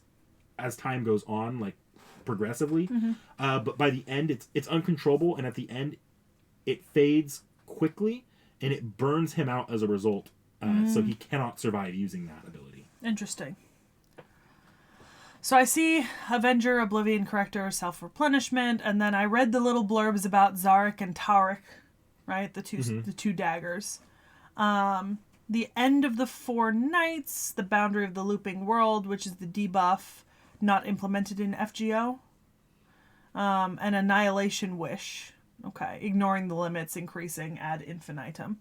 as time goes on, like progressively. Mm-hmm. But by the end, it's uncontrollable, and at the end, it fades quickly, and it burns him out as a result. So he cannot survive using that ability. Interesting. So I see Avenger, Oblivion Corrector, Self-Replenishment, and then I read the little blurbs about Zarek and Taurik, right? The two daggers. The End of the Four Nights, the Boundary of the Looping World, which is the debuff not implemented in FGO, and Annihilation Wish. Okay, ignoring the limits, increasing ad infinitum.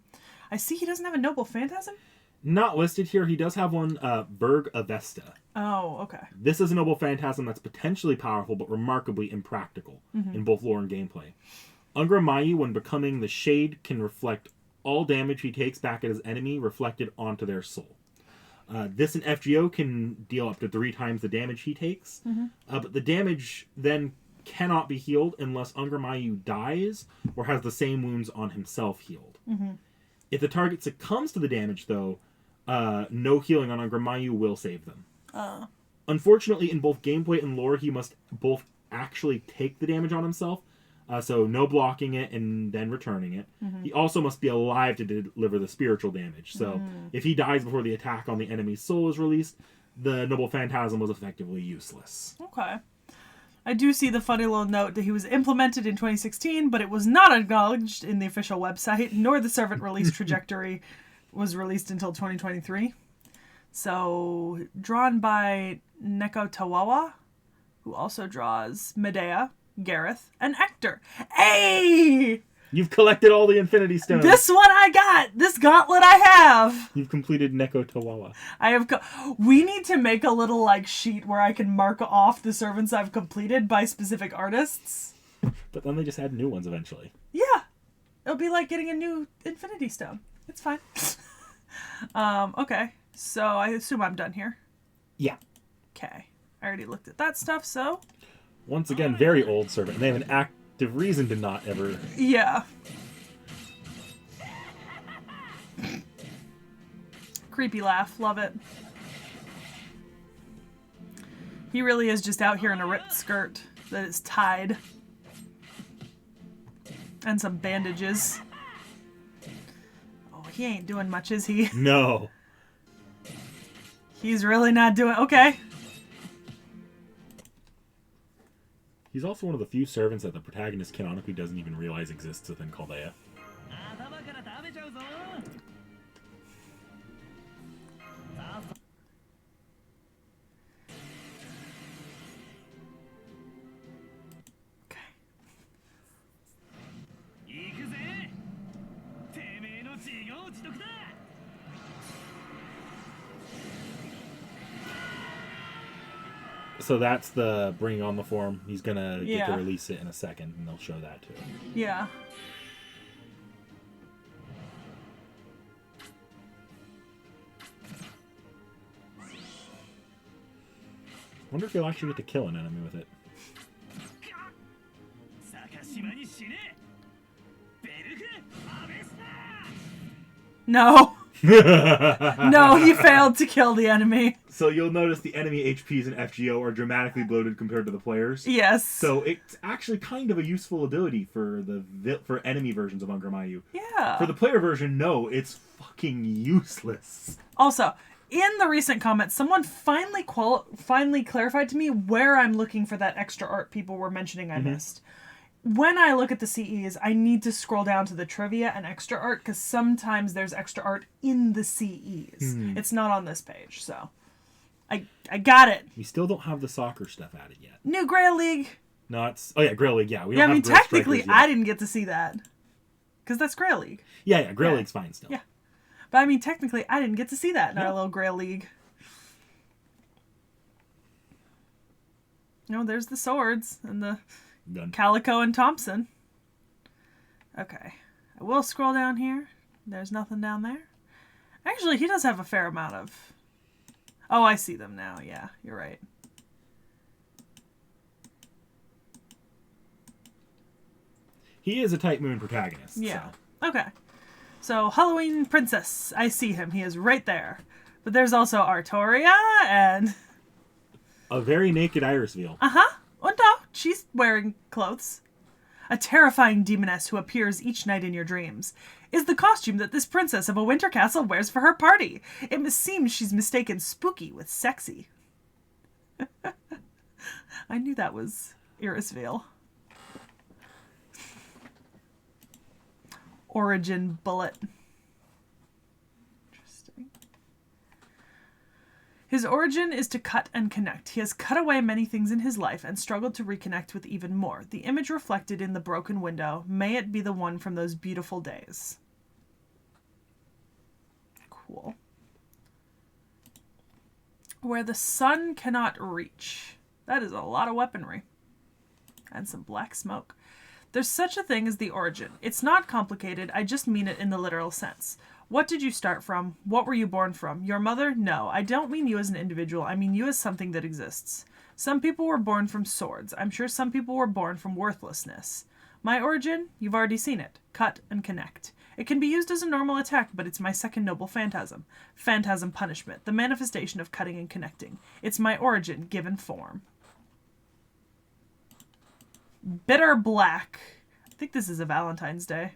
I see he doesn't have a Noble Phantasm? Not listed here. He does have one, Berg Avesta. Oh, okay. This is a Noble Phantasm that's potentially powerful, but remarkably impractical in both lore and gameplay. Angra Mainyu, when becoming the Shade, can reflect all damage he takes back at his enemy, reflected onto their soul. This in FGO can deal up to 3 times the damage he takes, but the damage then cannot be healed unless Angra Mainyu dies or has the same wounds on himself healed. If the target succumbs to the damage, though, no healing on Angra Mainyu will save them. Unfortunately, in both gameplay and lore, he must both actually take the damage on himself, so no blocking it and then returning it. He also must be alive to deliver the spiritual damage. So if he dies before the attack on the enemy's soul is released, the Noble Phantasm was effectively useless. Okay. I do see the funny little note that he was implemented in 2016, but it was not acknowledged in the official website, nor the servant release trajectory was released until 2023. So, drawn by Neko Tawawa, who also draws Medea, Gareth, and Ector. Hey! You've collected all the Infinity Stones. This one I got! This gauntlet I have! You've completed Neko Tawawa. I have. We need to make a little, sheet where I can mark off the servants I've completed by specific artists. But then they just add new ones eventually. Yeah. It'll be like getting a new Infinity Stone. It's fine. Okay. So I assume I'm done here. Yeah. Okay. I already looked at that stuff, so... Once again, very old servant. They have an active reason to not ever... Yeah. Creepy laugh. Love it. He really is just out here in a ripped skirt that is tied. And some bandages. Oh, he ain't doing much, is he? No. He's really not doing... Okay. He's also one of the few servants that the protagonist canonically doesn't even realize exists within Chaldea. So that's the bringing on the form. He's gonna get to release it in a second, and they'll show that too. Yeah. Wonder if you'll actually get to kill an enemy with it. No. No, he failed to kill the enemy. So you'll notice the enemy HPs in FGO are dramatically bloated compared to the players. Yes. So it's actually kind of a useful ability for for enemy versions of Angra Mainyu. Yeah. For the player version, no, it's fucking useless. Also, in the recent comments, someone finally clarified to me where I'm looking for that extra art people were mentioning I missed. When I look at the CEs, I need to scroll down to the trivia and extra art because sometimes there's extra art in the CEs. It's not on this page, so I got it. We still don't have the soccer stuff added yet. New Grail League. No, it's Grail League. Yeah, we Yeah, don't I mean have Grail technically Strikers yet. I didn't get to see that because that's Grail League. Yeah, Grail League's fine still. Yeah. But I mean technically I didn't get to see that in our little Grail League. No, there's the swords and the Gun. Calico and Thompson. Okay. I will scroll down here. There's nothing down there. Actually, he does have a fair amount of... Oh, I see them now. Yeah, you're right. He is a Type Moon protagonist. Yeah. So. Okay. So, Halloween Princess. I see him. He is right there. But there's also Artoria and... A very naked Irisviel. Uh-huh. Oh, no. She's wearing clothes. A terrifying demoness who appears each night in your dreams is the costume that this princess of a winter castle wears for her party. It seems she's mistaken spooky with sexy. I knew that was Irisviel. Origin bullet. Interesting. His origin is to cut and connect. He has cut away many things in his life and struggled to reconnect with even more. The image reflected in the broken window, may it be the one from those beautiful days. Cool. Where the sun cannot reach. That is a lot of weaponry. And some black smoke. There's such a thing as the origin. It's not complicated, I just mean it in the literal sense. What did you start from? What were you born from? Your mother? No, I don't mean you as an individual. I mean you as something that exists. Some people were born from swords. I'm sure some people were born from worthlessness. My origin? You've already seen it. Cut and connect. It can be used as a normal attack, but it's my second noble phantasm. Phantasm punishment. The manifestation of cutting and connecting. It's my origin, given form. Bitter black. I think this is a Valentine's Day.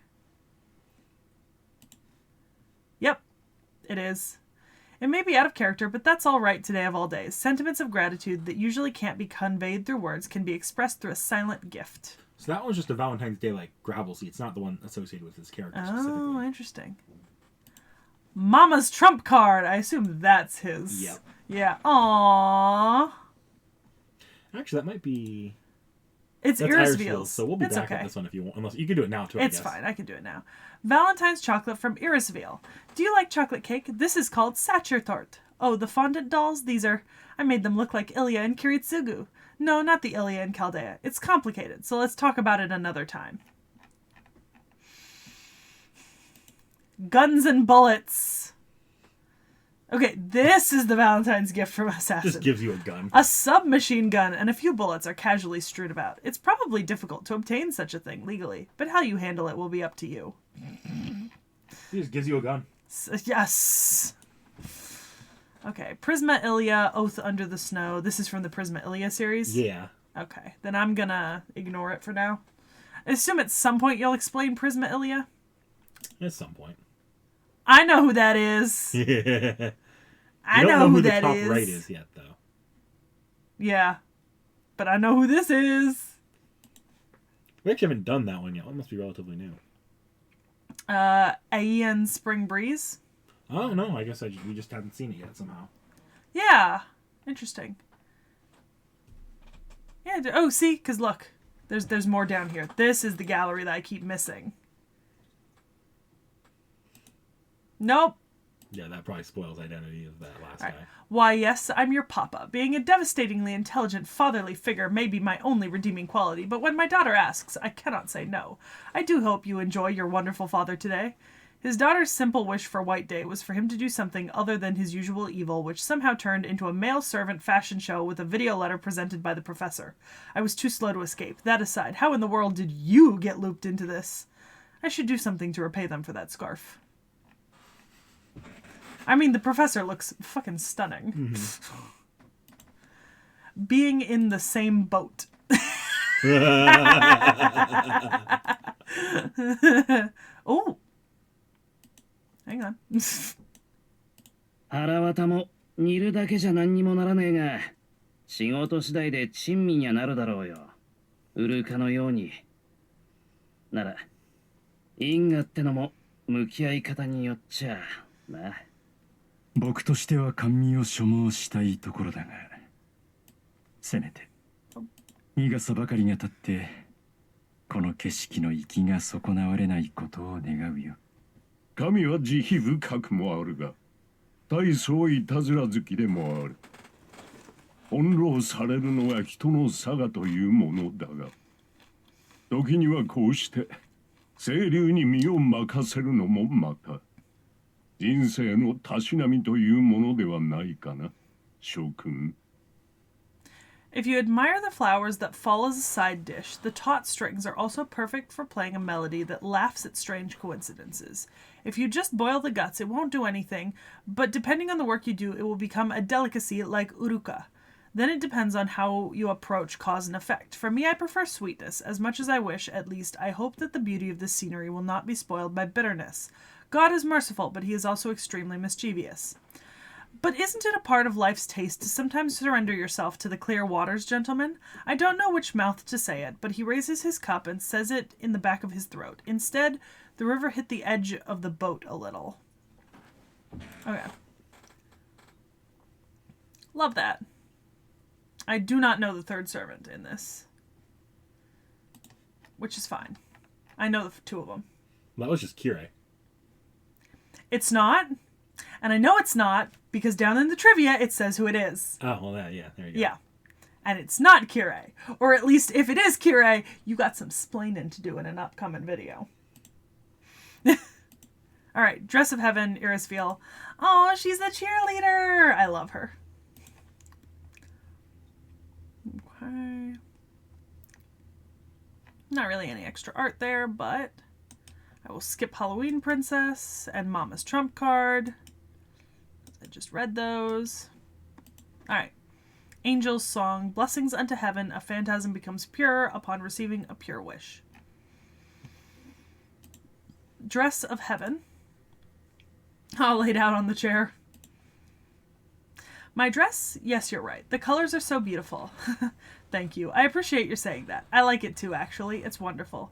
Yep, it is. It may be out of character, but that's all right today of all days. Sentiments of gratitude that usually can't be conveyed through words can be expressed through a silent gift. So that one's just a Valentine's Day like gravel seat. It's not the one associated with his character specifically. Oh, interesting. Mama's trump card. I assume that's his. Yep. Yeah. Aww. Actually, that might be... It's Irisviel. So we'll be back okay. on this one if you want. Unless you can do it now too. It's fine. I can do it now. Valentine's chocolate from Irisviel. Do you like chocolate cake? This is called Sachertort. Oh, the fondant dolls? These are... I made them look like Ilya and Kiritsugu. No, not the Ilya and Chaldea. It's complicated, so let's talk about it another time. Guns and bullets. Okay, this is the Valentine's gift from Assassin. Just gives you a gun. A submachine gun and a few bullets are casually strewed about. It's probably difficult to obtain such a thing legally, but how you handle it will be up to you. He just gives you a gun. Yes. Okay, Prisma Ilya, Oath Under the Snow. This is from the Prisma Ilya series? Yeah. Okay, then I'm gonna ignore it for now. I assume at some point you'll explain Prisma Ilya? At some point. I know who that is. Yeah. I know who that the top is. right is yet, though. Yeah, but I know who this is. We actually haven't done that one yet. It must be relatively new. Aeon Spring Breeze. Oh, no. I guess we just haven't seen it yet somehow. Yeah, interesting. Yeah. Oh, see, because look, there's more down here. This is the gallery that I keep missing. Nope. Yeah, that probably spoils identity of that last Right. guy. Why, yes, I'm your papa. Being a devastatingly intelligent, fatherly figure may be my only redeeming quality, but when my daughter asks, I cannot say no. I do hope you enjoy your wonderful father today. His daughter's simple wish for White Day was for him to do something other than his usual evil, which somehow turned into a male servant fashion show with a video letter presented by the professor. I was too slow to escape. That aside, how in the world did you get looped into this? I should do something to repay them for that scarf. I mean, the professor looks fucking stunning. Mm-hmm. Being in the same boat. Oh. Hang on. 腹渡も煮るだけじゃ何にもならねえが、仕事次第で珍味にはなるだろうよ。ウルカのように。なら、因果ってのも向き合い方によっちゃな。僕としては甘味を所望したいところだが、せめて苦さばかりが立ってこの景色の粋が損なわれないことを願うよ。神は慈悲深くもあるが、大層いたずら好きでもある。翻弄されるのが人の性というものだが、時にはこうして清流に身を任せるのもまた人生のたしなみというものではないかな、諸君。If you admire the flowers that fall as a side dish, the taut strings are also perfect for playing a melody that laughs at strange coincidences. If you just boil the guts, it won't do anything, but depending on the work you do, it will become a delicacy like uruka. Then it depends on how you approach cause and effect. For me, I prefer sweetness. As much as I wish, at least, I hope that the beauty of this scenery will not be spoiled by bitterness. God is merciful, but he is also extremely mischievous. But isn't it a part of life's taste to sometimes surrender yourself to the clear waters, gentlemen? I don't know which mouth to say it, but he raises his cup and says it in the back of his throat. Instead, the river hit the edge of the boat a little. Okay. Love that. I do not know the third servant in this. Which is fine. I know the two of them. That was just Kirei. It's not. And I know it's not because down in the trivia it says who it is. Oh, well, yeah, there you go. Yeah. And it's not Kirei. Or at least if it is Kirei, you got some splaining to do in an upcoming video. Alright, Dress of Heaven, Irisviel. Oh, she's the cheerleader! I love her. Okay. Not really any extra art there, but I will skip Halloween Princess and Mama's Trump Card. I just read those. Alright. Angel's Song. Blessings unto heaven. A phantasm becomes pure upon receiving a pure wish. Dress of Heaven. All laid out on the chair. My dress? Yes, you're right. The colors are so beautiful. Thank you. I appreciate your saying that. I like it too, actually. It's wonderful.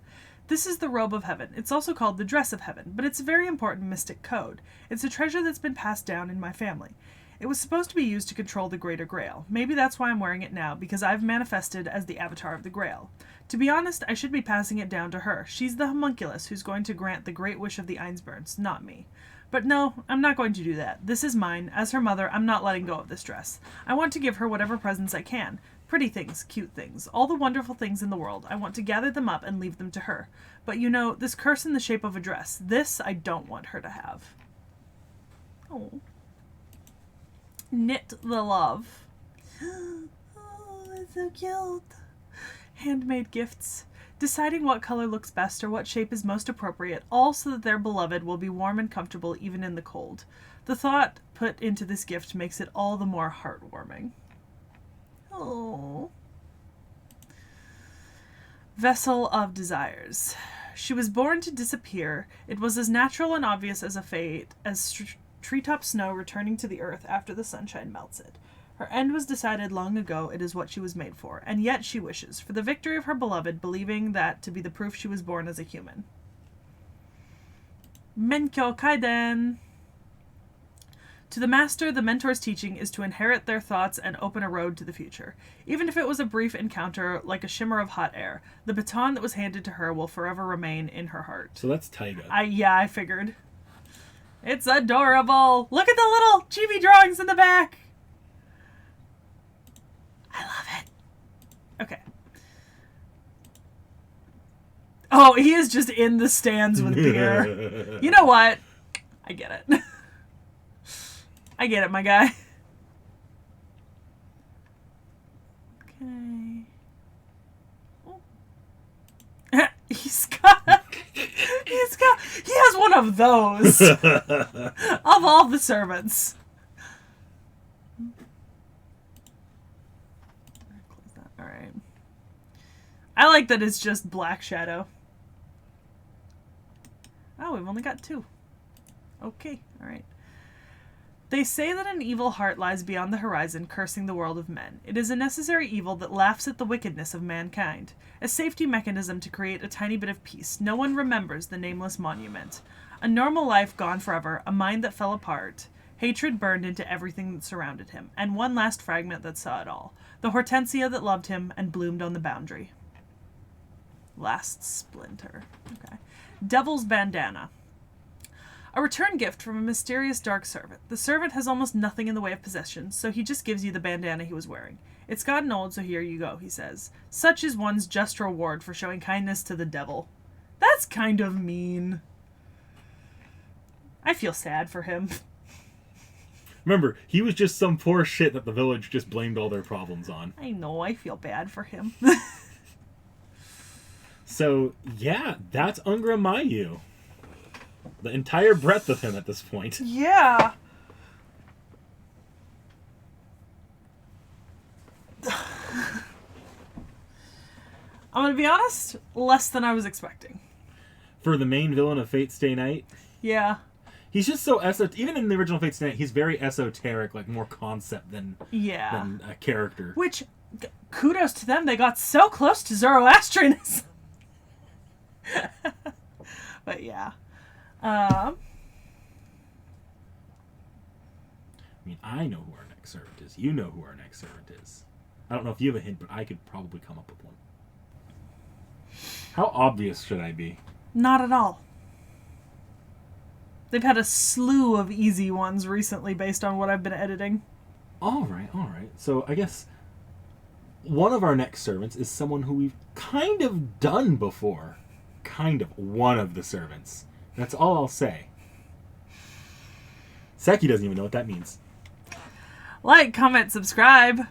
This is the robe of heaven. It's also called the dress of heaven, but it's a very important mystic code. It's a treasure that's been passed down in my family. It was supposed to be used to control the Greater Grail. Maybe that's why I'm wearing it now, because I've manifested as the avatar of the Grail. To be honest, I should be passing it down to her. She's the homunculus who's going to grant the great wish of the Ainsburns, not me. But no, I'm not going to do that. This is mine. As her mother, I'm not letting go of this dress. I want to give her whatever presents I can. Pretty things, cute things, all the wonderful things in the world. I want to gather them up and leave them to her. But you know, this curse in the shape of a dress, this I don't want her to have. Oh. Knit the love. Oh, that's so cute. Handmade gifts. Deciding what color looks best or what shape is most appropriate, all so that their beloved will be warm and comfortable even in the cold. The thought put into this gift makes it all the more heartwarming. Oh. Vessel of Desires. She was born to disappear. It was as natural and obvious as a fate as treetop snow returning to the earth after the sunshine melts it. Her end was decided long ago. It is what she was made for, and yet she wishes for the victory of her beloved, believing that to be the proof she was born as a human. Menkyo Kaiden. To the master, the mentor's teaching is to inherit their thoughts and open a road to the future. Even if it was a brief encounter like a shimmer of hot air, the baton that was handed to her will forever remain in her heart. So that's Taiga. I figured. It's adorable. Look at the little chibi drawings in the back. I love it. Okay. Oh, he is just in the stands with beer. You know what? I get it. I get it, my guy. Okay. Oh. He has one of of those. Of all the servants. Alright. I like that it's just Black Shadow. Oh, we've only got 2. Okay, alright. They say that an evil heart lies beyond the horizon, cursing the world of men. It is a necessary evil that laughs at the wickedness of mankind. A safety mechanism to create a tiny bit of peace. No one remembers the nameless monument. A normal life gone forever, a mind that fell apart. Hatred burned into everything that surrounded him, and one last fragment that saw it all. The hortensia that loved him and bloomed on the boundary. Last splinter. Okay. Devil's bandana. A return gift from a mysterious dark servant. The servant has almost nothing in the way of possessions, so he just gives you the bandana he was wearing. It's gotten old, so here you go, he says. Such is one's just reward for showing kindness to the devil. That's kind of mean. I feel sad for him. Remember, he was just some poor shit that the village just blamed all their problems on. I know, I feel bad for him. So, yeah, that's Angra Mainyu. The entire breadth of him at this point. Yeah. I'm gonna be honest, less than I was expecting. For the main villain of Fate Stay Night, Yeah. he's just so even in the original Fate Stay Night, he's very esoteric, like more concept than a character. Which, kudos to them, they got so close to Zoroastrianism. But yeah. I mean, I know who our next servant is. You know who our next servant is. I don't know if you have a hint, but I could probably come up with one. How obvious should I be? Not at all. They've had a slew of easy ones recently based on what I've been editing. All right. So I guess one of our next servants is someone who we've kind of done before. Kind of. One of the servants. That's all I'll say. Sekhie doesn't even know what that means. Like, comment, subscribe.